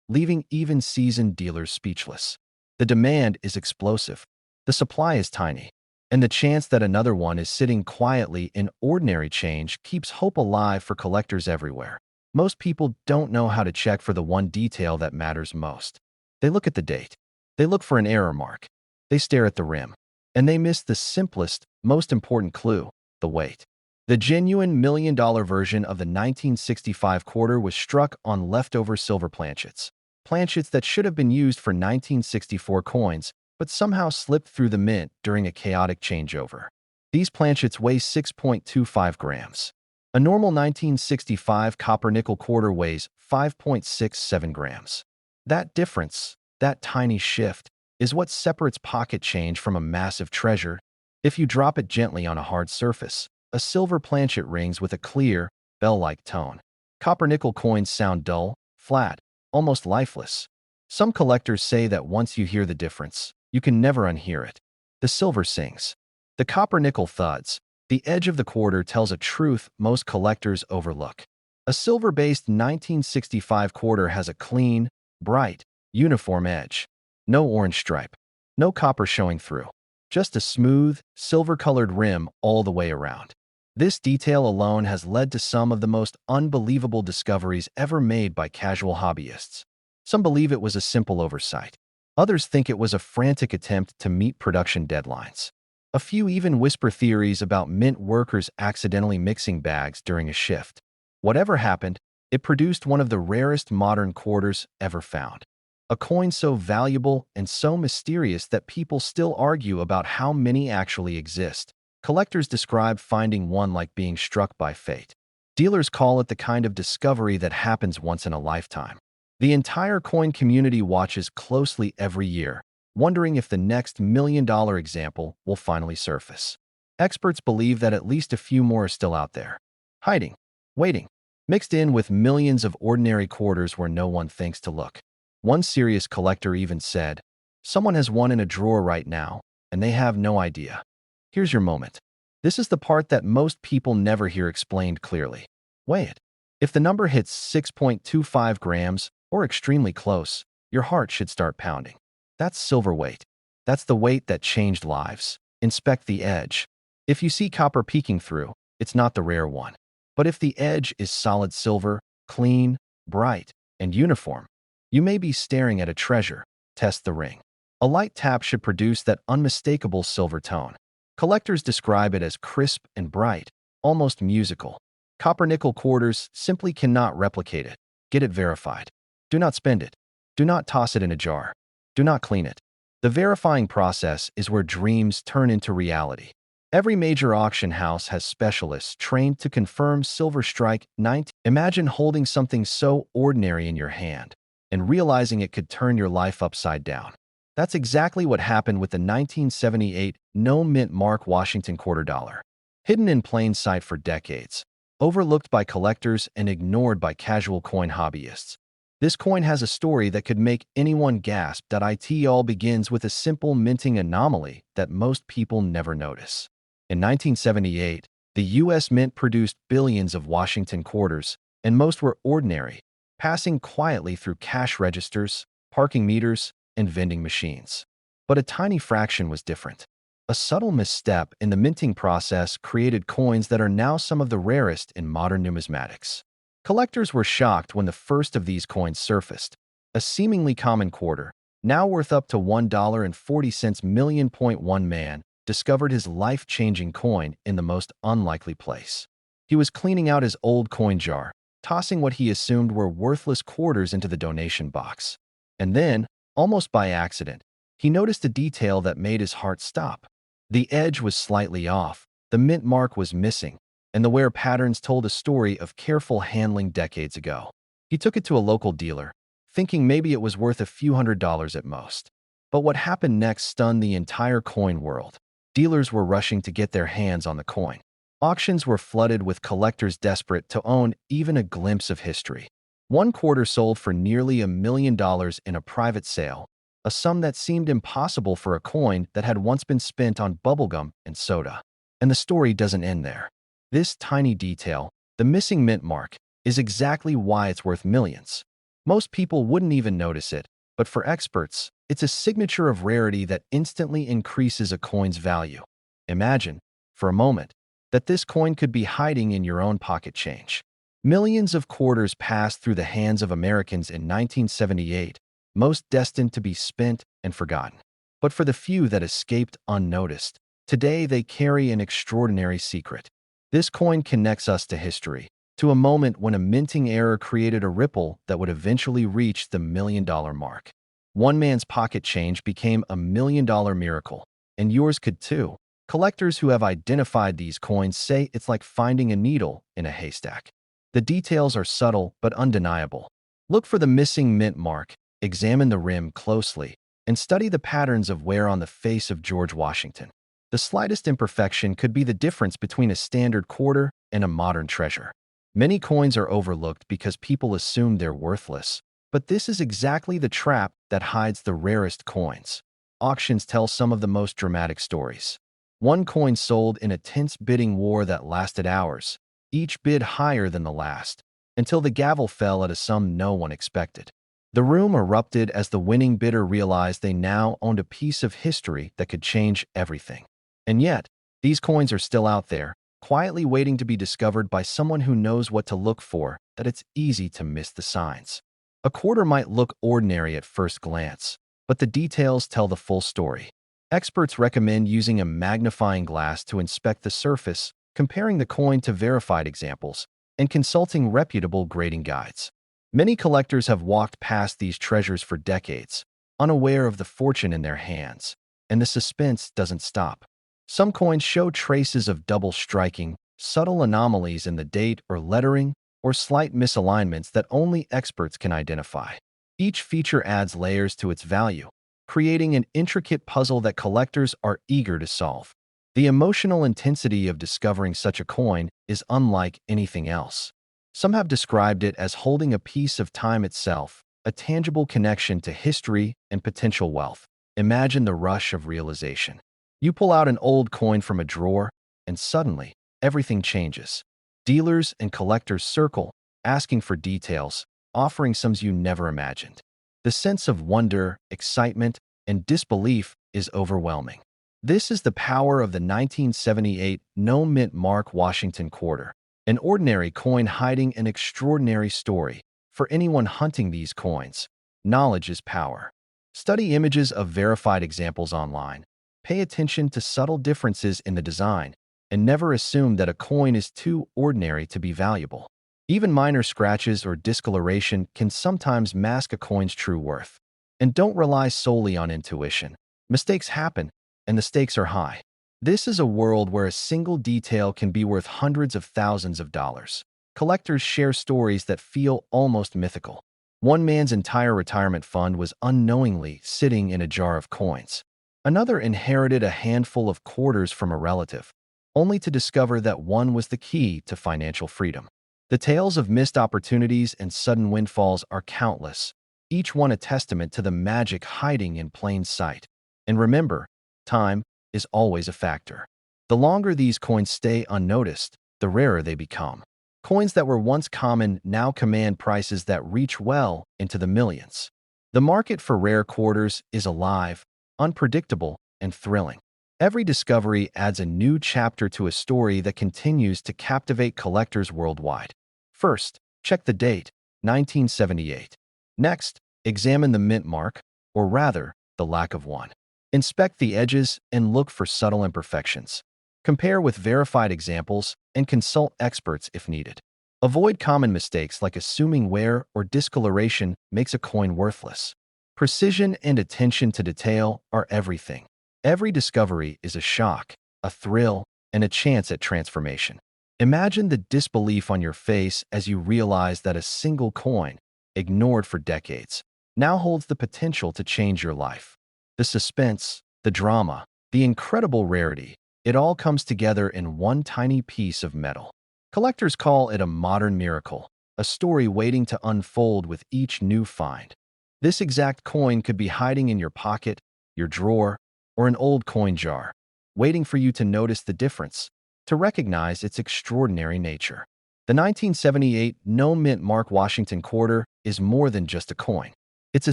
leaving even seasoned dealers speechless. The demand is explosive. The supply is tiny. And the chance that another one is sitting quietly in ordinary change keeps hope alive for collectors everywhere. Most people don't know how to check for the one detail that matters most. They look at the date. They look for an error mark. They stare at the rim. And they miss the simplest, most important clue, the weight. The genuine $1 million version of the 1965 quarter was struck on leftover silver planchets. Planchets that should have been used for 1964 coins, but somehow slipped through the mint during a chaotic changeover. These planchets weigh 6.25 grams. A normal 1965 copper-nickel quarter weighs 5.67 grams. That difference, that tiny shift, is what separates pocket change from a massive treasure. If you drop it gently on a hard surface, a silver planchet rings with a clear, bell-like tone. Copper-nickel coins sound dull, flat, almost lifeless. Some collectors say that once you hear the difference, you can never unhear it. The silver sings. The copper-nickel thuds. The edge of the quarter tells a truth most collectors overlook. A silver-based 1965 quarter has a clean, bright, uniform edge. No orange stripe. No copper showing through. Just a smooth, silver-colored rim all the way around. This detail alone has led to some of the most unbelievable discoveries ever made by casual hobbyists. Some believe it was a simple oversight. Others think it was a frantic attempt to meet production deadlines. A few even whisper theories about mint workers accidentally mixing bags during a shift. Whatever happened, it produced one of the rarest modern quarters ever found. A coin so valuable and so mysterious that people still argue about how many actually exist. Collectors describe finding one like being struck by fate. Dealers call it the kind of discovery that happens once in a lifetime. The entire coin community watches closely every year, wondering if the next $1 million example will finally surface. Experts believe that at least a few more are still out there, hiding, waiting, mixed in with millions of ordinary quarters where no one thinks to look. One serious collector even said, "Someone has one in a drawer right now, and they have no idea." Here's your moment. This is the part that most people never hear explained clearly. Weigh it. If the number hits 6.25 grams, or extremely close, your heart should start pounding. That's silver weight. That's the weight that changed lives. Inspect the edge. If you see copper peeking through, it's not the rare one. But if the edge is solid silver, clean, bright, and uniform, you may be staring at a treasure. Test the ring. A light tap should produce that unmistakable silver tone. Collectors describe it as crisp and bright, almost musical. Copper-nickel quarters simply cannot replicate it. Get it verified. Do not spend it. Do not toss it in a jar. Do not clean it. The verifying process is where dreams turn into reality. Every major auction house has specialists trained to confirm silver strike 19. Imagine holding something so ordinary in your hand and realizing it could turn your life upside down. That's exactly what happened with the 1978 no-mint Mark Washington quarter dollar. Hidden in plain sight for decades, overlooked by collectors and ignored by casual coin hobbyists. This coin has a story that could make anyone gasp. It all begins with a simple minting anomaly that most people never notice. In 1978, the U.S. Mint produced billions of Washington quarters, and most were ordinary, passing quietly through cash registers, parking meters, and vending machines. But a tiny fraction was different. A subtle misstep in the minting process created coins that are now some of the rarest in modern numismatics. Collectors were shocked when the first of these coins surfaced, a seemingly common quarter, now worth up to $1.40 million. One man discovered his life-changing coin in the most unlikely place. He was cleaning out his old coin jar, tossing what he assumed were worthless quarters into the donation box. And then, almost by accident, he noticed a detail that made his heart stop. The edge was slightly off, the mint mark was missing, and the wear patterns told a story of careful handling decades ago. He took it to a local dealer, thinking maybe it was worth a few $100s at most. But what happened next stunned the entire coin world. Dealers were rushing to get their hands on the coin. Auctions were flooded with collectors desperate to own even a glimpse of history. One quarter sold for nearly $1 million in a private sale, a sum that seemed impossible for a coin that had once been spent on bubblegum and soda. And the story doesn't end there. This tiny detail, the missing mint mark, is exactly why it's worth millions. Most people wouldn't even notice it, but for experts, it's a signature of rarity that instantly increases a coin's value. Imagine, for a moment, that this coin could be hiding in your own pocket change. Millions of quarters passed through the hands of Americans in 1978, most destined to be spent and forgotten. But for the few that escaped unnoticed, today they carry an extraordinary secret. This coin connects us to history, to a moment when a minting error created a ripple that would eventually reach the $1 million mark. One man's pocket change became a $1 million miracle, and yours could too. Collectors who have identified these coins say it's like finding a needle in a haystack. The details are subtle but undeniable. Look for the missing mint mark, examine the rim closely, and study the patterns of wear on the face of George Washington. The slightest imperfection could be the difference between a standard quarter and a modern treasure. Many coins are overlooked because people assume they're worthless, but this is exactly the trap that hides the rarest coins. Auctions tell some of the most dramatic stories. One coin sold in a tense bidding war that lasted hours, each bid higher than the last, until the gavel fell at a sum no one expected. The room erupted as the winning bidder realized they now owned a piece of history that could change everything. And yet, these coins are still out there, quietly waiting to be discovered by someone who knows what to look for, that it's easy to miss the signs. A quarter might look ordinary at first glance, but the details tell the full story. Experts recommend using a magnifying glass to inspect the surface, comparing the coin to verified examples, and consulting reputable grading guides. Many collectors have walked past these treasures for decades, unaware of the fortune in their hands, and the suspense doesn't stop. Some coins show traces of double striking, subtle anomalies in the date or lettering, or slight misalignments that only experts can identify. Each feature adds layers to its value, creating an intricate puzzle that collectors are eager to solve. The emotional intensity of discovering such a coin is unlike anything else. Some have described it as holding a piece of time itself, a tangible connection to history and potential wealth. Imagine the rush of realization. You pull out an old coin from a drawer, and suddenly, everything changes. Dealers and collectors circle, asking for details, offering sums you never imagined. The sense of wonder, excitement, and disbelief is overwhelming. This is the power of the 1978 no mint mark Washington quarter, an ordinary coin hiding an extraordinary story. For anyone hunting these coins, knowledge is power. Study images of verified examples online. Pay attention to subtle differences in the design, and never assume that a coin is too ordinary to be valuable. Even minor scratches or discoloration can sometimes mask a coin's true worth. And don't rely solely on intuition. Mistakes happen, and the stakes are high. This is a world where a single detail can be worth hundreds of thousands of dollars. Collectors share stories that feel almost mythical. One man's entire retirement fund was unknowingly sitting in a jar of coins. Another inherited a handful of quarters from a relative, only to discover that one was the key to financial freedom. The tales of missed opportunities and sudden windfalls are countless, each one a testament to the magic hiding in plain sight. And remember, time is always a factor. The longer these coins stay unnoticed, the rarer they become. Coins that were once common now command prices that reach well into the millions. The market for rare quarters is alive, unpredictable, and thrilling. Every discovery adds a new chapter to a story that continues to captivate collectors worldwide. First, check the date, 1978. Next, examine the mint mark, or rather, the lack of one. Inspect the edges and look for subtle imperfections. Compare with verified examples and consult experts if needed. Avoid common mistakes like assuming wear or discoloration makes a coin worthless. Precision and attention to detail are everything. Every discovery is a shock, a thrill, and a chance at transformation. Imagine the disbelief on your face as you realize that a single coin, ignored for decades, now holds the potential to change your life. The suspense, the drama, the incredible rarity, it all comes together in one tiny piece of metal. Collectors call it a modern miracle, a story waiting to unfold with each new find. This exact coin could be hiding in your pocket, your drawer, or an old coin jar, waiting for you to notice the difference, to recognize its extraordinary nature. The 1978 No Mint Mark Washington quarter is more than just a coin. It's a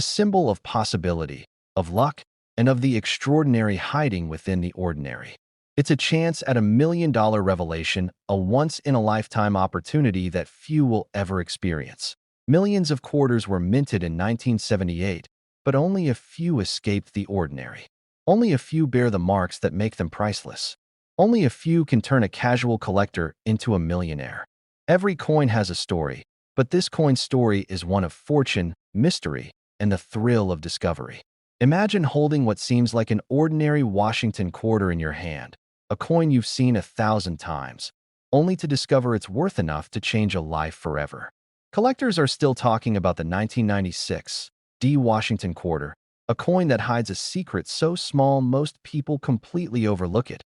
symbol of possibility, of luck, and of the extraordinary hiding within the ordinary. It's a chance at $1 million revelation, a once-in-a-lifetime opportunity that few will ever experience. Millions of quarters were minted in 1978, but only a few escaped the ordinary. Only a few bear the marks that make them priceless. Only a few can turn a casual collector into a millionaire. Every coin has a story, but this coin's story is one of fortune, mystery, and the thrill of discovery. Imagine holding what seems like an ordinary Washington quarter in your hand, a coin you've seen 1,000 times, only to discover it's worth enough to change a life forever. Collectors are still talking about the 1996 D Washington quarter, a coin that hides a secret so small most people completely overlook it,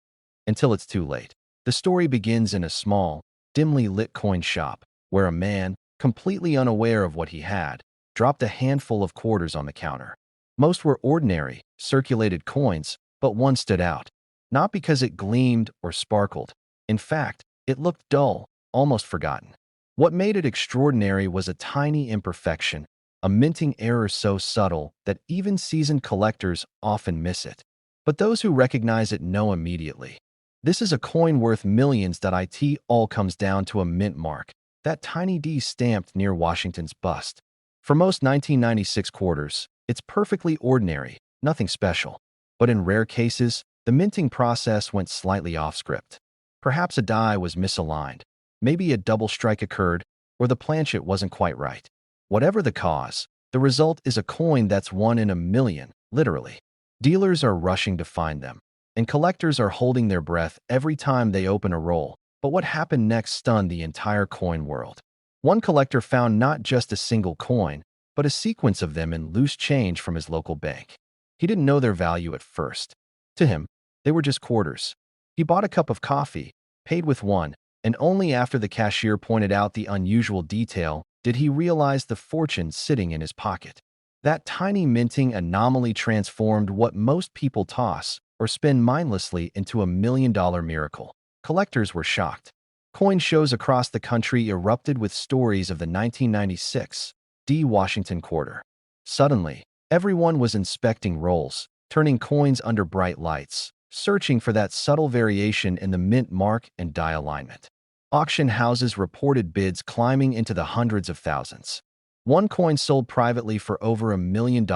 until it's too late. The story begins in a small, dimly lit coin shop, where a man, completely unaware of what he had, dropped a handful of quarters on the counter. Most were ordinary, circulated coins, but one stood out. Not because it gleamed or sparkled. In fact, it looked dull, almost forgotten. What made it extraordinary was a tiny imperfection, a minting error so subtle that even seasoned collectors often miss it. But those who recognize it know immediately. This is a coin worth millions. It all comes down to a mint mark, that tiny D stamped near Washington's bust. For most 1996 quarters, it's perfectly ordinary, nothing special. But in rare cases, the minting process went slightly off script. Perhaps a die was misaligned, maybe a double strike occurred, or the planchet wasn't quite right. Whatever the cause, the result is a coin that's one in a million, literally. Dealers are rushing to find them, and collectors are holding their breath every time they open a roll. But what happened next stunned the entire coin world. One collector found not just a single coin, but a sequence of them in loose change from his local bank. He didn't know their value at first. To him, they were just quarters. He bought a cup of coffee, paid with one, and only after the cashier pointed out the unusual detail did he realize the fortune sitting in his pocket. That tiny minting anomaly transformed what most people toss or spend mindlessly into $1 million miracle. Collectors were shocked. Coin shows across the country erupted with stories of the 1996 D Washington quarter. Suddenly, everyone was inspecting rolls, turning coins under bright lights, searching for that subtle variation in the mint mark and die alignment. Auction houses reported bids climbing into the hundreds of thousands. One coin sold privately for over $1 million,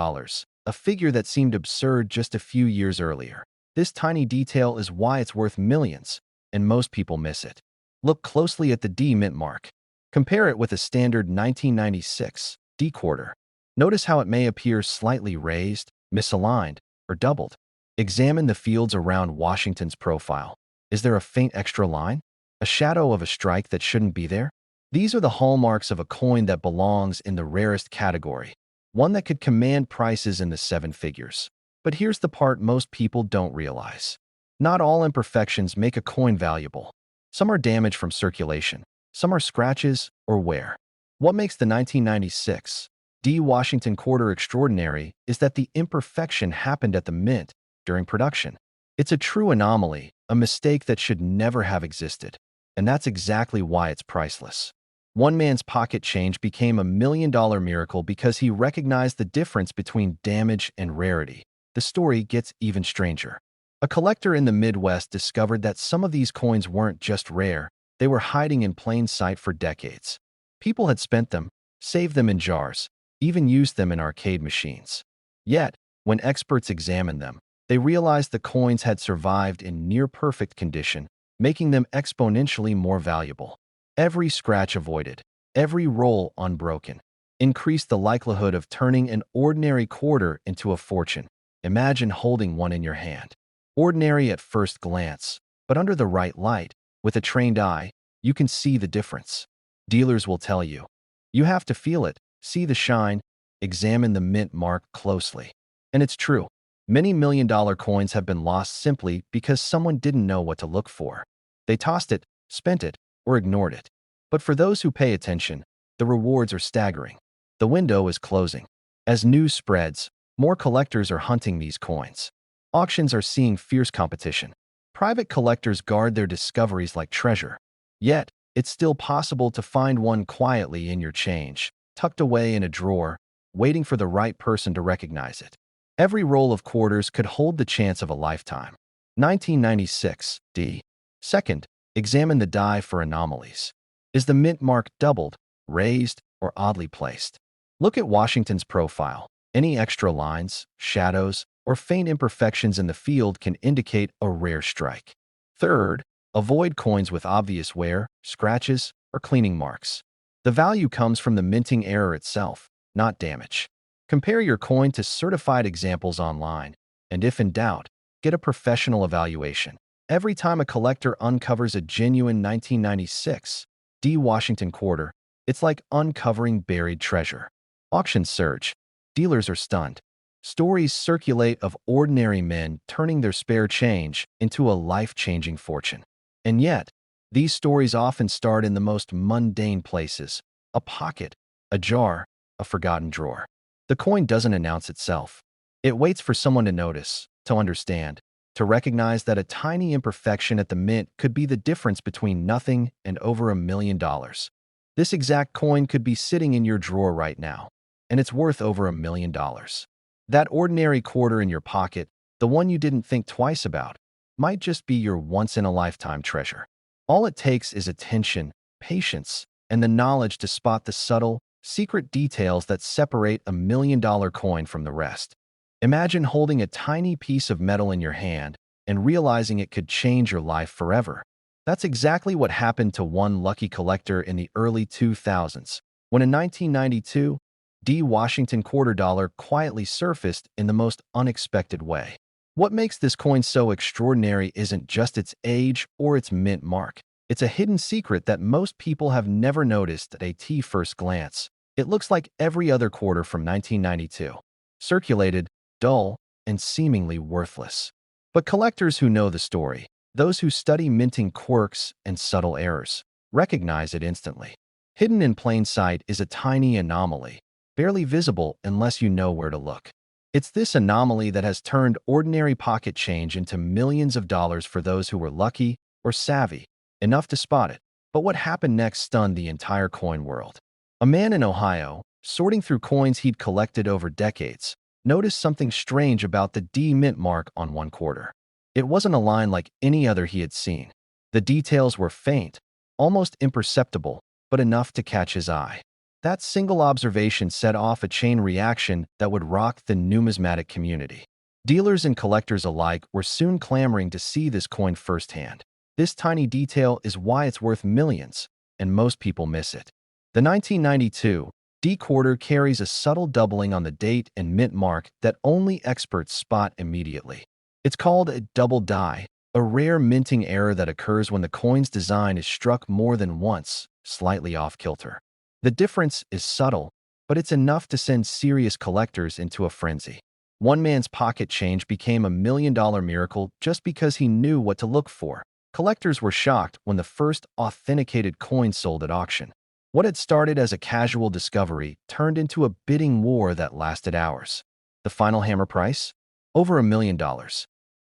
a figure that seemed absurd just a few years earlier. This tiny detail is why it's worth millions, and most people miss it. Look closely at the D mint mark. Compare it with a standard 1996 D quarter. Notice how it may appear slightly raised, misaligned, or doubled. Examine the fields around Washington's profile. Is there a faint extra line? A shadow of a strike that shouldn't be there? These are the hallmarks of a coin that belongs in the rarest category, one that could command prices in the seven figures. But here's the part most people don't realize. Not all imperfections make a coin valuable. Some are damage from circulation. Some are scratches or wear. What makes the 1996 D. Washington quarter extraordinary is that the imperfection happened at the mint during production. It's a true anomaly, a mistake that should never have existed. And that's exactly why it's priceless. One man's pocket change became $1 million miracle because he recognized the difference between damage and rarity. The story gets even stranger. A collector in the Midwest discovered that some of these coins weren't just rare, they were hiding in plain sight for decades. People had spent them, saved them in jars, even used them in arcade machines. Yet, when experts examined them, they realized the coins had survived in near-perfect condition, making them exponentially more valuable. Every scratch avoided, every roll unbroken, increased the likelihood of turning an ordinary quarter into a fortune. Imagine holding one in your hand. Ordinary at first glance, but under the right light, with a trained eye, you can see the difference. Dealers will tell you. You have to feel it, see the shine, examine the mint mark closely. And it's true. Many million-dollar coins have been lost simply because someone didn't know what to look for. They tossed it, spent it, or ignored it. But for those who pay attention, the rewards are staggering. The window is closing. As news spreads, more collectors are hunting these coins. Auctions are seeing fierce competition. Private collectors guard their discoveries like treasure. Yet, it's still possible to find one quietly in your change, tucked away in a drawer, waiting for the right person to recognize it. Every roll of quarters could hold the chance of a lifetime. 1996 D. Second, examine the die for anomalies. Is the mint mark doubled, raised, or oddly placed? Look at Washington's profile. Any extra lines, shadows, or faint imperfections in the field can indicate a rare strike. Third, avoid coins with obvious wear, scratches, or cleaning marks. The value comes from the minting error itself, not damage. Compare your coin to certified examples online, and if in doubt, get a professional evaluation. Every time a collector uncovers a genuine 1996 D. Washington quarter, it's like uncovering buried treasure. Auctions surge. Dealers are stunned. Stories circulate of ordinary men turning their spare change into a life-changing fortune. And yet, these stories often start in the most mundane places: a pocket, a jar, a forgotten drawer. The coin doesn't announce itself. It waits for someone to notice, to understand, to recognize that a tiny imperfection at the mint could be the difference between nothing and over $1 million. This exact coin could be sitting in your drawer right now, and it's worth over $1 million. That ordinary quarter in your pocket, the one you didn't think twice about, might just be your once-in-a-lifetime treasure. All it takes is attention, patience, and the knowledge to spot the subtle, secret details that separate $1 million coin from the rest. Imagine holding a tiny piece of metal in your hand and realizing it could change your life forever. That's exactly what happened to one lucky collector in the early 2000s, when a 1992 D. Washington quarter dollar quietly surfaced in the most unexpected way. What makes this coin so extraordinary isn't just its age or its mint mark. It's a hidden secret that most people have never noticed at a first glance. It looks like every other quarter from 1992. Circulated, dull, and seemingly worthless. But collectors who know the story, those who study minting quirks and subtle errors, recognize it instantly. Hidden in plain sight is a tiny anomaly, barely visible unless you know where to look. It's this anomaly that has turned ordinary pocket change into millions of dollars for those who were lucky or savvy enough to spot it. But what happened next stunned the entire coin world. A man in Ohio, sorting through coins he'd collected over decades, noticed something strange about the D mint mark on one quarter. It wasn't a line like any other he had seen. The details were faint, almost imperceptible, but enough to catch his eye. That single observation set off a chain reaction that would rock the numismatic community. Dealers and collectors alike were soon clamoring to see this coin firsthand. This tiny detail is why it's worth millions, and most people miss it. The 1992 D quarter carries a subtle doubling on the date and mint mark that only experts spot immediately. It's called a double die, a rare minting error that occurs when the coin's design is struck more than once, slightly off-kilter. The difference is subtle, but it's enough to send serious collectors into a frenzy. One man's pocket change became $1 million miracle just because he knew what to look for. Collectors were shocked when the first authenticated coin sold at auction. What had started as a casual discovery turned into a bidding war that lasted hours. The final hammer price? Over $1 million.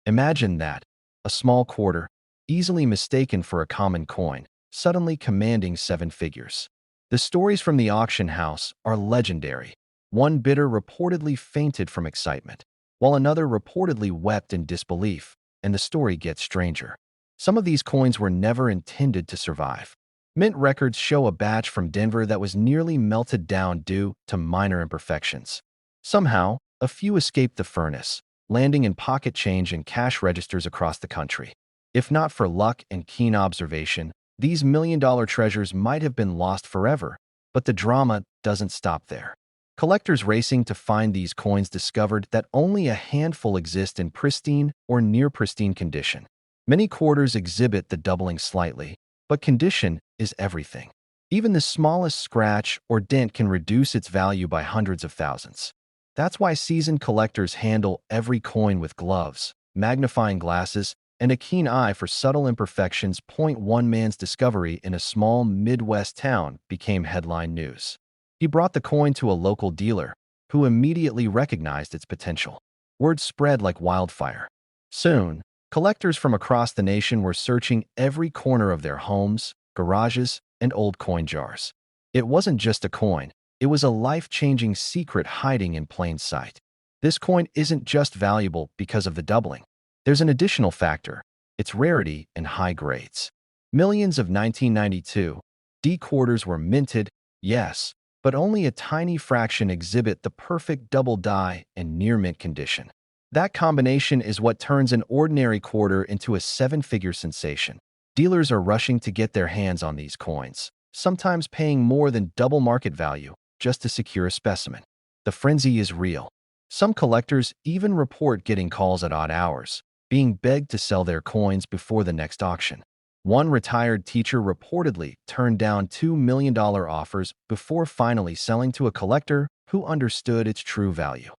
Imagine that. A small quarter, easily mistaken for a common coin, suddenly commanding seven figures. The stories from the auction house are legendary. One bidder reportedly fainted from excitement, while another reportedly wept in disbelief, and the story gets stranger. Some of these coins were never intended to survive. Mint records show a batch from Denver that was nearly melted down due to minor imperfections. Somehow, a few escaped the furnace, landing in pocket change and cash registers across the country. If not for luck and keen observation, these million-dollar treasures might have been lost forever. But the drama doesn't stop there. Collectors racing to find these coins discovered that only a handful exist in pristine or near-pristine condition. Many quarters exhibit the doubling slightly, but condition is everything. Even the smallest scratch or dent can reduce its value by hundreds of thousands. That's why seasoned collectors handle every coin with gloves, magnifying glasses, and a keen eye for subtle imperfections. One man's discovery in a small Midwest town became headline news. He brought the coin to a local dealer, who immediately recognized its potential. Word spread like wildfire. Soon, collectors from across the nation were searching every corner of their homes, garages, and old coin jars. It wasn't just a coin, it was a life-changing secret hiding in plain sight. This coin isn't just valuable because of the doubling. There's an additional factor: its rarity and high grades. Millions of 1992 D quarters were minted, yes, but only a tiny fraction exhibit the perfect double die and near-mint condition. That combination is what turns an ordinary quarter into a seven-figure sensation. Dealers are rushing to get their hands on these coins, sometimes paying more than double market value just to secure a specimen. The frenzy is real. Some collectors even report getting calls at odd hours, being begged to sell their coins before the next auction. One retired teacher reportedly turned down $2 million offers before finally selling to a collector who understood its true value.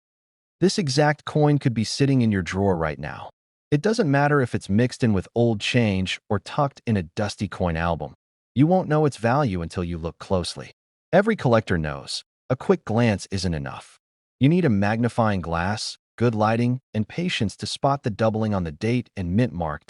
This exact coin could be sitting in your drawer right now. It doesn't matter if it's mixed in with old change or tucked in a dusty coin album. You won't know its value until you look closely. Every collector knows, a quick glance isn't enough. You need a magnifying glass, good lighting, and patience to spot the doubling on the date and mint mark.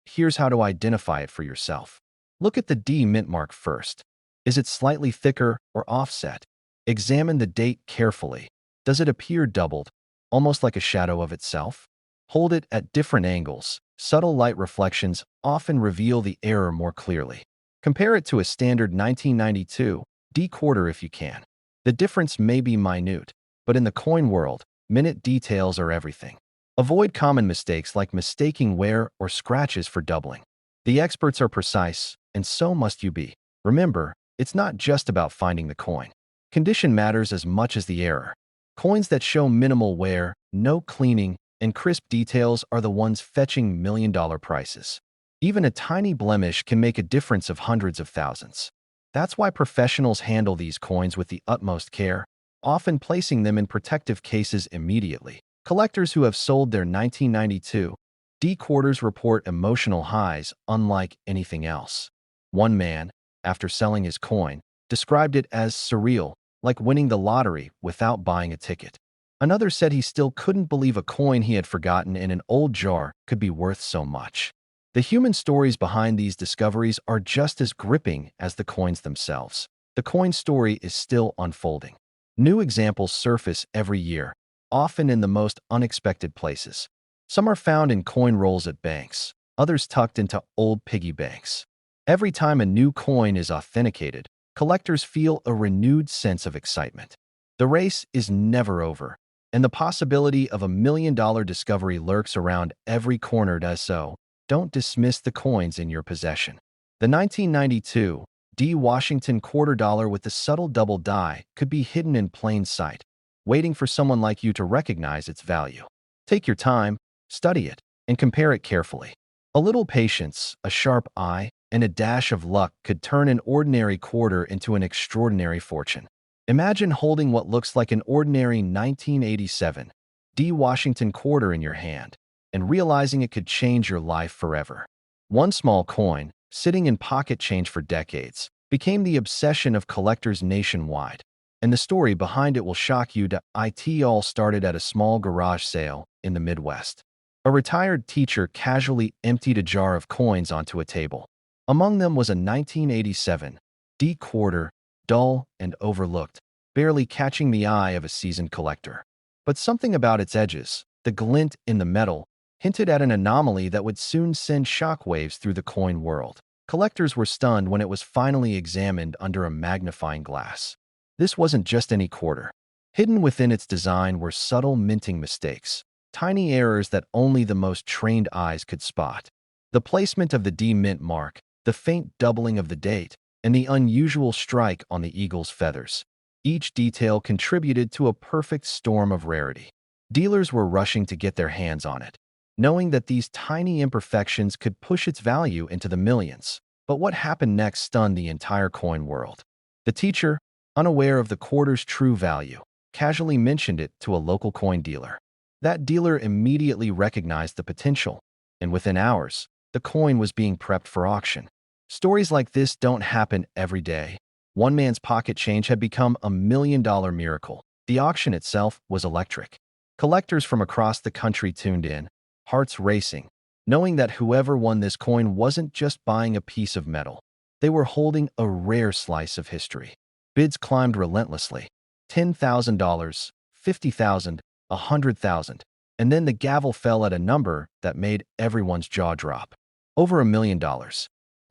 Here's how to identify it for yourself. Look at the D mint mark first. Is it slightly thicker or offset? Examine the date carefully. Does it appear doubled, almost like a shadow of itself? Hold it at different angles. Subtle light reflections often reveal the error more clearly. Compare it to a standard 1992 D quarter if you can. The difference may be minute, but in the coin world, minute details are everything. Avoid common mistakes like mistaking wear or scratches for doubling. The experts are precise, and so must you be. Remember, it's not just about finding the coin. Condition matters as much as the error. Coins that show minimal wear, no cleaning, and crisp details are the ones fetching million-dollar prices. Even a tiny blemish can make a difference of hundreds of thousands. That's why professionals handle these coins with the utmost care, often placing them in protective cases immediately. Collectors who have sold their 1992 D quarters report emotional highs unlike anything else. One man, after selling his coin, described it as surreal, like winning the lottery without buying a ticket. Another said he still couldn't believe a coin he had forgotten in an old jar could be worth so much. The human stories behind these discoveries are just as gripping as the coins themselves. The coin story is still unfolding. New examples surface every year, often in the most unexpected places. Some are found in coin rolls at banks, others tucked into old piggy banks. Every time a new coin is authenticated, collectors feel a renewed sense of excitement. The race is never over, and the possibility of a million-dollar discovery lurks around every corner. So, don't dismiss the coins in your possession. The 1992 D Washington quarter dollar with the subtle double die could be hidden in plain sight, waiting for someone like you to recognize its value. Take your time, study it, and compare it carefully. A little patience, a sharp eye, and a dash of luck could turn an ordinary quarter into an extraordinary fortune. Imagine holding what looks like an ordinary 1987 D Washington quarter in your hand and realizing it could change your life forever. One small coin, sitting in pocket change for decades, became the obsession of collectors nationwide. And the story behind it will shock you. It all started at a small garage sale in the Midwest. A retired teacher casually emptied a jar of coins onto a table. Among them was a 1987 D quarter, dull and overlooked, barely catching the eye of a seasoned collector. But something about its edges, the glint in the metal, hinted at an anomaly that would soon send shockwaves through the coin world. Collectors were stunned when it was finally examined under a magnifying glass. This wasn't just any quarter. Hidden within its design were subtle minting mistakes, tiny errors that only the most trained eyes could spot. The placement of the D mint mark, the faint doubling of the date, and the unusual strike on the eagle's feathers. Each detail contributed to a perfect storm of rarity. Dealers were rushing to get their hands on it, knowing that these tiny imperfections could push its value into the millions. But what happened next stunned the entire coin world. The teacher, unaware of the quarter's true value, casually mentioned it to a local coin dealer. That dealer immediately recognized the potential, and within hours, the coin was being prepped for auction. Stories like this don't happen every day. One man's pocket change had become a $1 million miracle. The auction itself was electric. Collectors from across the country tuned in, hearts racing, knowing that whoever won this coin wasn't just buying a piece of metal. They were holding a rare slice of history. Bids climbed relentlessly. $10,000, $50,000, $100,000, and then the gavel fell at a number that made everyone's jaw drop. Over $1 million.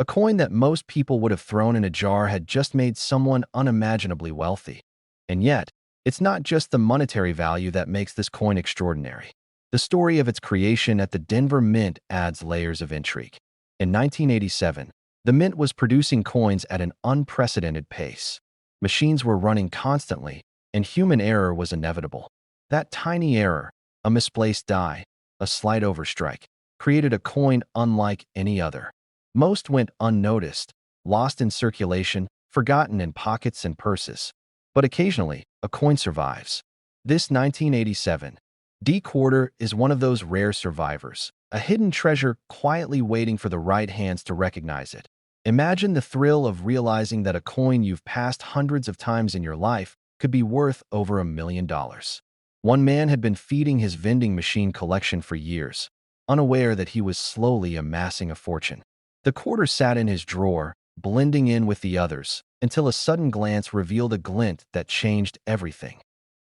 A coin that most people would have thrown in a jar had just made someone unimaginably wealthy. And yet, it's not just the monetary value that makes this coin extraordinary. The story of its creation at the Denver Mint adds layers of intrigue. In 1987, the Mint was producing coins at an unprecedented pace. Machines were running constantly, and human error was inevitable. That tiny error, a misplaced die, a slight overstrike, created a coin unlike any other. Most went unnoticed, lost in circulation, forgotten in pockets and purses. But occasionally, a coin survives. This 1987 D quarter is one of those rare survivors, a hidden treasure quietly waiting for the right hands to recognize it. Imagine the thrill of realizing that a coin you've passed hundreds of times in your life could be worth over $1 million. One man had been feeding his vending machine collection for years, unaware that he was slowly amassing a fortune. The quarter sat in his drawer, blending in with the others, until a sudden glance revealed a glint that changed everything.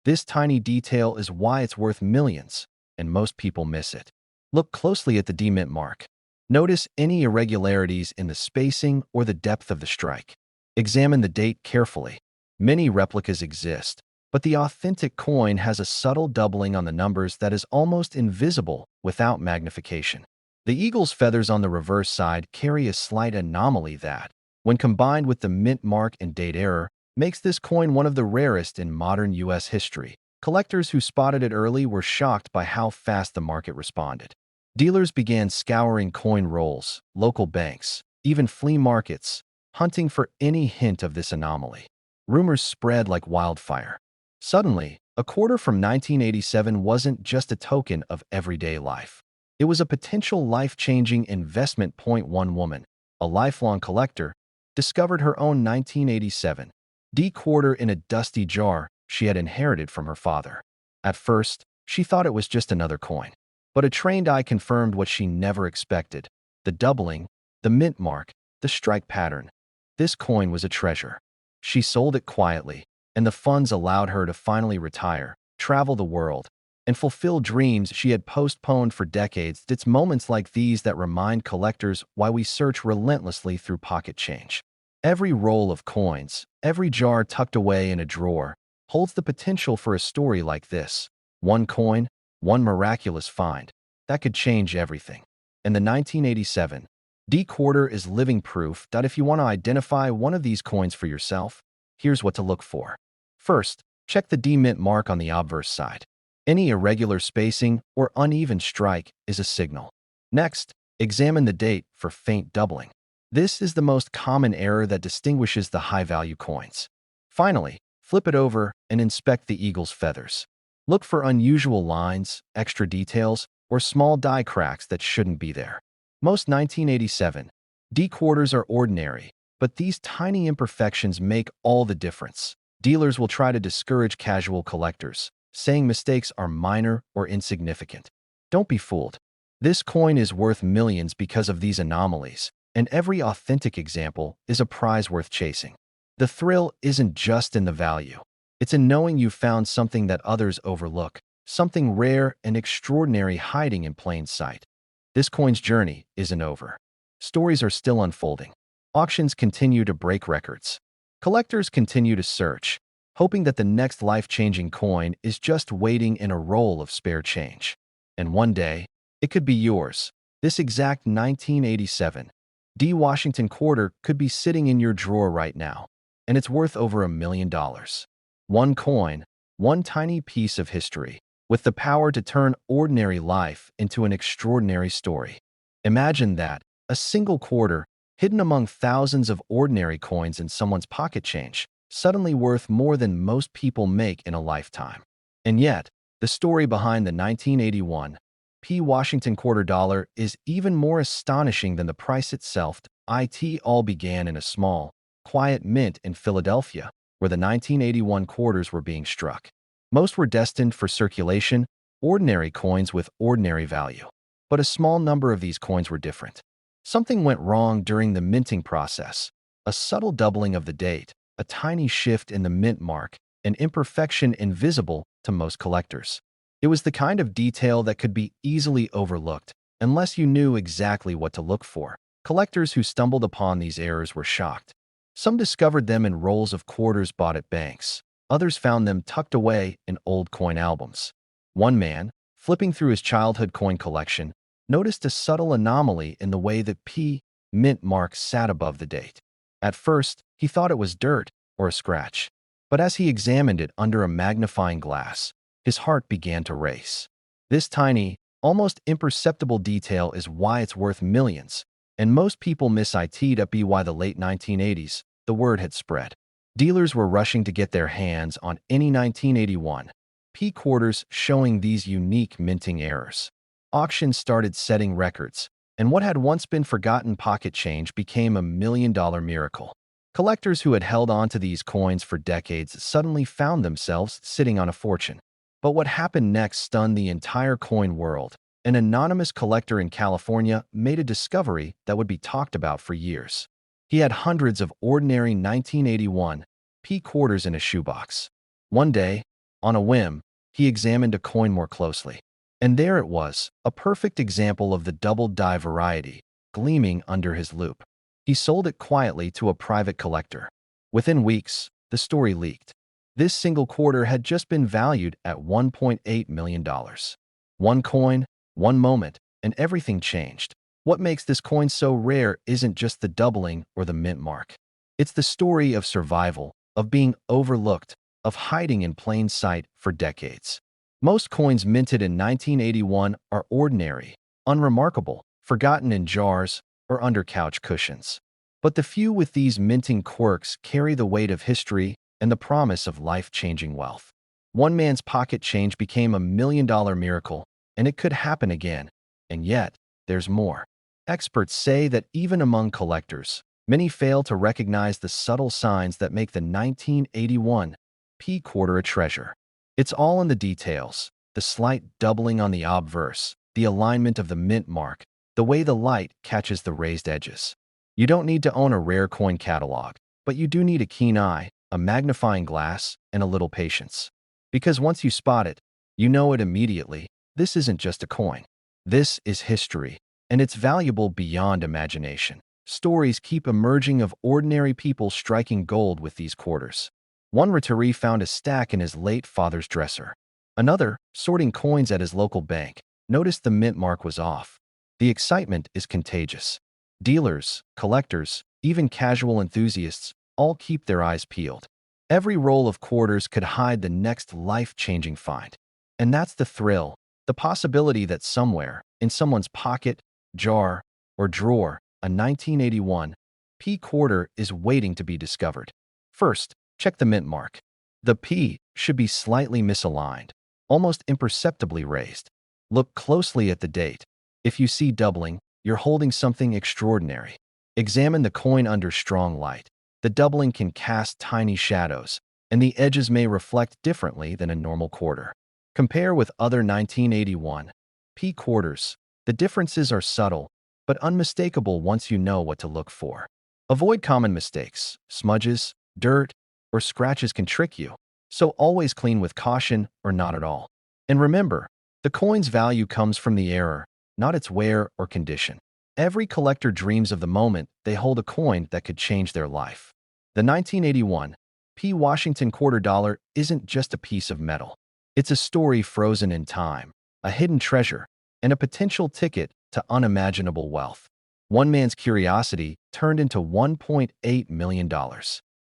This tiny detail is why it's worth millions, and most people miss it. Look closely at the D mint mark. Notice any irregularities in the spacing or the depth of the strike. Examine the date carefully. Many replicas exist, but the authentic coin has a subtle doubling on the numbers that is almost invisible without magnification. The eagle's feathers on the reverse side carry a slight anomaly that, when combined with the mint mark and date error, makes this coin one of the rarest in modern U.S. history. Collectors who spotted it early were shocked by how fast the market responded. Dealers began scouring coin rolls, local banks, even flea markets, hunting for any hint of this anomaly. Rumors spread like wildfire. Suddenly, a quarter from 1987 wasn't just a token of everyday life. It was a potential life-changing investment. One woman, a lifelong collector, discovered her own 1987 D quarter in a dusty jar she had inherited from her father. At first, she thought it was just another coin. But a trained eye confirmed what she never expected: the doubling, the mint mark, the strike pattern. This coin was a treasure. She sold it quietly, and the funds allowed her to finally retire, travel the world, and fulfill dreams she had postponed for decades. It's moments like these that remind collectors why we search relentlessly through pocket change. Every roll of coins, every jar tucked away in a drawer, holds the potential for a story like this. One coin, one miraculous find, that could change everything. And the 1987 D quarter is living proof that if you want to identify one of these coins for yourself, here's what to look for. First, check the D mint mark on the obverse side. Any irregular spacing or uneven strike is a signal. Next, examine the date for faint doubling. This is the most common error that distinguishes the high-value coins. Finally, flip it over and inspect the eagle's feathers. Look for unusual lines, extra details, or small die cracks that shouldn't be there. Most 1987 D quarters are ordinary, but these tiny imperfections make all the difference. Dealers will try to discourage casual collectors, saying mistakes are minor or insignificant. Don't be fooled. This coin is worth millions because of these anomalies, and every authentic example is a prize worth chasing. The thrill isn't just in the value. It's in knowing you found something that others overlook, something rare and extraordinary hiding in plain sight. This coin's journey isn't over. Stories are still unfolding. Auctions continue to break records. Collectors continue to search, hoping that the next life-changing coin is just waiting in a roll of spare change. And one day, it could be yours. This exact 1987 D Washington quarter could be sitting in your drawer right now, and it's worth over $1 million. One coin, one tiny piece of history, with the power to turn ordinary life into an extraordinary story. Imagine that, a single quarter, hidden among thousands of ordinary coins in someone's pocket change, suddenly worth more than most people make in a lifetime. And yet, the story behind the 1981 P. Washington quarter dollar is even more astonishing than the price itself. It all began in a small, quiet mint in Philadelphia, where the 1981 quarters were being struck. Most were destined for circulation, ordinary coins with ordinary value. But a small number of these coins were different. Something went wrong during the minting process. A subtle doubling of the date, a tiny shift in the mint mark, an imperfection invisible to most collectors. It was the kind of detail that could be easily overlooked unless you knew exactly what to look for. Collectors who stumbled upon these errors were shocked. Some discovered them in rolls of quarters bought at banks. Others found them tucked away in old coin albums. One man, flipping through his childhood coin collection, noticed a subtle anomaly in the way the P mint mark sat above the date. At first, he thought it was dirt or a scratch, but as he examined it under a magnifying glass, his heart began to race. This tiny, almost imperceptible detail is why it's worth millions, and most people miss it up by the late 1980s. The word had spread. Dealers were rushing to get their hands on any 1981 P quarters showing these unique minting errors. Auctions started setting records, and what had once been forgotten pocket change became a $1 million miracle. Collectors who had held on to these coins for decades suddenly found themselves sitting on a fortune. But what happened next stunned the entire coin world. An anonymous collector in California made a discovery that would be talked about for years. He had hundreds of ordinary 1981 P quarters in a shoebox. One day, on a whim, he examined a coin more closely. And there it was, a perfect example of the double-die variety, gleaming under his loupe. He sold it quietly to a private collector. Within weeks, the story leaked. This single quarter had just been valued at $1.8 million. One coin, one moment, and everything changed. What makes this coin so rare isn't just the doubling or the mint mark. It's the story of survival, of being overlooked, of hiding in plain sight for decades. Most coins minted in 1981 are ordinary, unremarkable, forgotten in jars or under couch cushions. But the few with these minting quirks carry the weight of history and the promise of life-changing wealth. One man's pocket change became a $1 million miracle, and it could happen again. And yet, there's more. Experts say that even among collectors, many fail to recognize the subtle signs that make the 1981 P quarter a treasure. It's all in the details, the slight doubling on the obverse, the alignment of the mint mark, the way the light catches the raised edges. You don't need to own a rare coin catalog, but you do need a keen eye, a magnifying glass, and a little patience. Because once you spot it, you know it immediately. This isn't just a coin. This is history, and it's valuable beyond imagination. Stories keep emerging of ordinary people striking gold with these quarters. One retiree found a stack in his late father's dresser. Another, sorting coins at his local bank, noticed the mint mark was off. The excitement is contagious. Dealers, collectors, even casual enthusiasts all keep their eyes peeled. Every roll of quarters could hide the next life-changing find. And that's the thrill, the possibility that somewhere, in someone's pocket, jar, or drawer, a 1981 P quarter is waiting to be discovered. First, check the mint mark. The P should be slightly misaligned, almost imperceptibly raised. Look closely at the date. If you see doubling, you're holding something extraordinary. Examine the coin under strong light. The doubling can cast tiny shadows, and the edges may reflect differently than a normal quarter. Compare with other 1981 P quarters. The differences are subtle, but unmistakable once you know what to look for. Avoid common mistakes. Smudges, dirt, or scratches can trick you, so always clean with caution or not at all. And remember, the coin's value comes from the error, not its wear or condition. Every collector dreams of the moment they hold a coin that could change their life. The 1981 P Washington quarter dollar isn't just a piece of metal. It's a story frozen in time, a hidden treasure, and a potential ticket to unimaginable wealth. One man's curiosity turned into $1.8 million.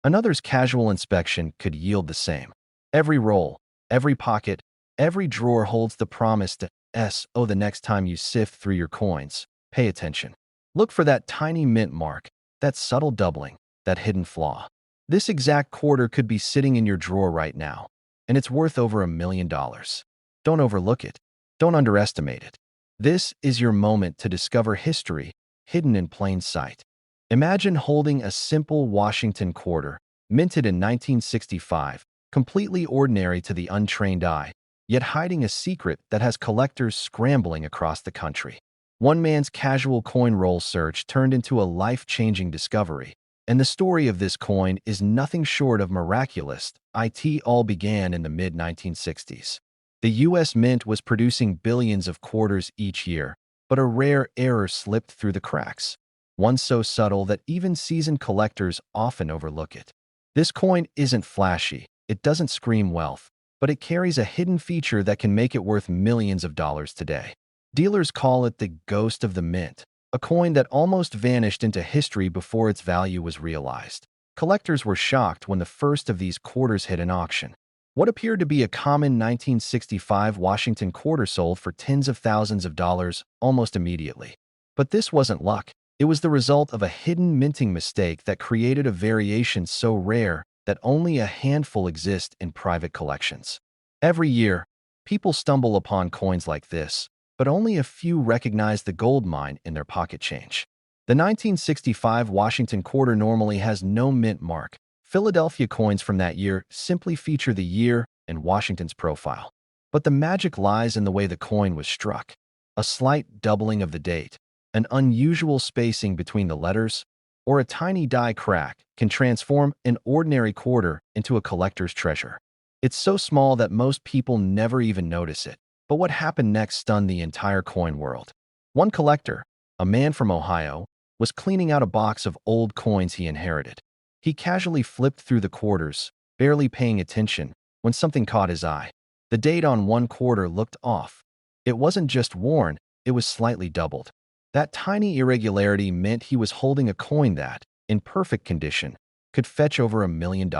Another's casual inspection could yield the same. Every roll, every pocket, every drawer holds the promise to S.O. The next time you sift through your coins, pay attention. Look for that tiny mint mark, that subtle doubling, that hidden flaw. This exact quarter could be sitting in your drawer right now, and it's worth over $1 million. Don't overlook it. Don't underestimate it. This is your moment to discover history hidden in plain sight. Imagine holding a simple Washington quarter, minted in 1965, completely ordinary to the untrained eye, yet hiding a secret that has collectors scrambling across the country. One man's casual coin roll search turned into a life-changing discovery, and the story of this coin is nothing short of miraculous. It all began in the mid-1960s. The U.S. Mint was producing billions of quarters each year, but a rare error slipped through the cracks, one so subtle that even seasoned collectors often overlook it. This coin isn't flashy, it doesn't scream wealth, but it carries a hidden feature that can make it worth millions of dollars today. Dealers call it the ghost of the mint, a coin that almost vanished into history before its value was realized. Collectors were shocked when the first of these quarters hit an auction. What appeared to be a common 1965 Washington quarter sold for tens of thousands of dollars almost immediately. But this wasn't luck. It was the result of a hidden minting mistake that created a variation so rare that only a handful exist in private collections. Every year, people stumble upon coins like this, but only a few recognize the gold mine in their pocket change. The 1965 Washington quarter normally has no mint mark. Philadelphia coins from that year simply feature the year and Washington's profile. But the magic lies in the way the coin was struck. A slight doubling of the date, an unusual spacing between the letters, or a tiny die crack can transform an ordinary quarter into a collector's treasure. It's so small that most people never even notice it. But what happened next stunned the entire coin world. One collector, a man from Ohio, was cleaning out a box of old coins he inherited. He casually flipped through the quarters, barely paying attention, when something caught his eye. The date on one quarter looked off. It wasn't just worn, it was slightly doubled. That tiny irregularity meant he was holding a coin that, in perfect condition, could fetch over $1 million.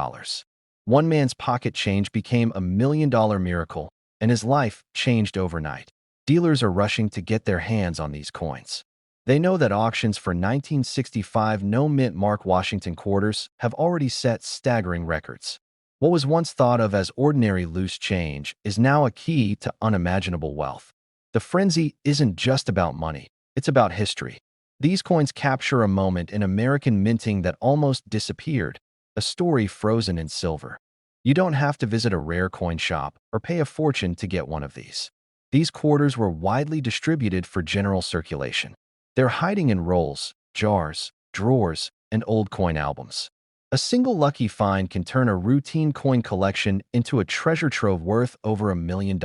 One man's pocket change became $1 million miracle, and his life changed overnight. Dealers are rushing to get their hands on these coins. They know that auctions for 1965 no-mint mark Washington quarters have already set staggering records. What was once thought of as ordinary loose change is now a key to unimaginable wealth. The frenzy isn't just about money, it's about history. These coins capture a moment in American minting that almost disappeared, a story frozen in silver. You don't have to visit a rare coin shop or pay a fortune to get one of these. These quarters were widely distributed for general circulation. They're hiding in rolls, jars, drawers, and old coin albums. A single lucky find can turn a routine coin collection into a treasure trove worth over $1 million.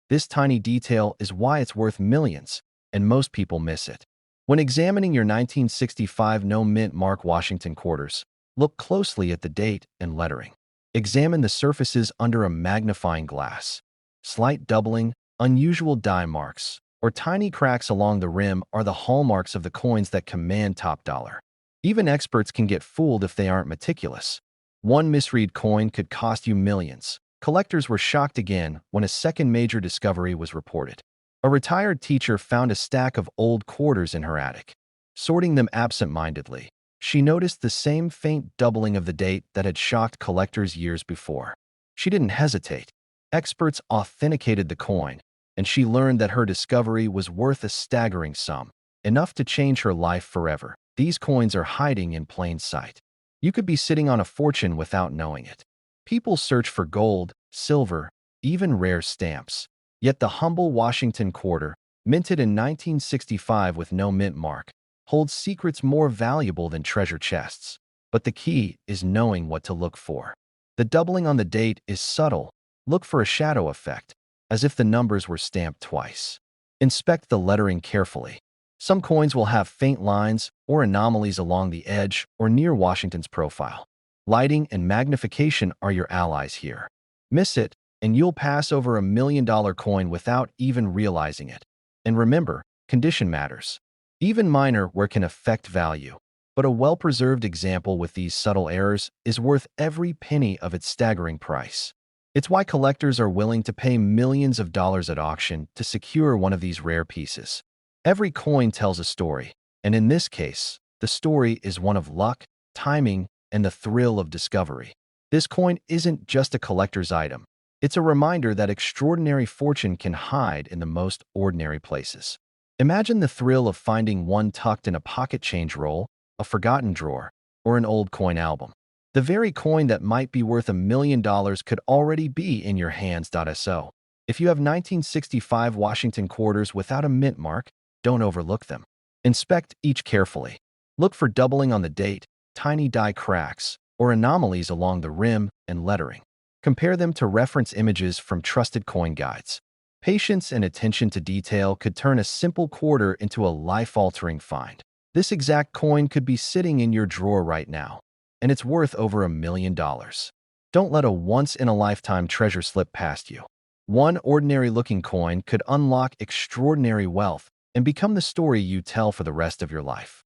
This tiny detail is why it's worth millions, and most people miss it. When examining your 1965 no-mint mark Washington quarters, look closely at the date and lettering. Examine the surfaces under a magnifying glass. Slight doubling, unusual die marks, or tiny cracks along the rim are the hallmarks of the coins that command top dollar. Even experts can get fooled if they aren't meticulous. One misread coin could cost you millions. Collectors were shocked again when a second major discovery was reported. A retired teacher found a stack of old quarters in her attic. Sorting them absent-mindedly, she noticed the same faint doubling of the date that had shocked collectors years before. She didn't hesitate. Experts authenticated the coin, and she learned that her discovery was worth a staggering sum. enough to change her life forever. These coins are hiding in plain sight. You could be sitting on a fortune without knowing it. People search for gold, silver, even rare stamps. Yet the humble Washington quarter, minted in 1965 with no mint mark, holds secrets more valuable than treasure chests. But the key is knowing what to look for. The doubling on the date is subtle. Look for a shadow effect, as if the numbers were stamped twice. Inspect the lettering carefully. Some coins will have faint lines or anomalies along the edge or near Washington's profile. Lighting and magnification are your allies here. Miss it, and you'll pass over $1 million coin without even realizing it. And remember, condition matters. Even minor wear can affect value. But a well-preserved example with these subtle errors is worth every penny of its staggering price. It's why collectors are willing to pay millions of dollars at auction to secure one of these rare pieces. Every coin tells a story, and in this case, the story is one of luck, timing, and the thrill of discovery. This coin isn't just a collector's item. It's a reminder that extraordinary fortune can hide in the most ordinary places. Imagine the thrill of finding one tucked in a pocket change roll, a forgotten drawer, or an old coin album. The very coin that might be worth $1 million could already be in your hands. So, if you have 1965 Washington quarters without a mint mark, don't overlook them. Inspect each carefully. Look for doubling on the date, tiny die cracks, or anomalies along the rim and lettering. Compare them to reference images from trusted coin guides. Patience and attention to detail could turn a simple quarter into a life-altering find. This exact coin could be sitting in your drawer right now, and it's worth over $1 million. Don't let a once-in-a-lifetime treasure slip past you. One ordinary-looking coin could unlock extraordinary wealth and become the story you tell for the rest of your life.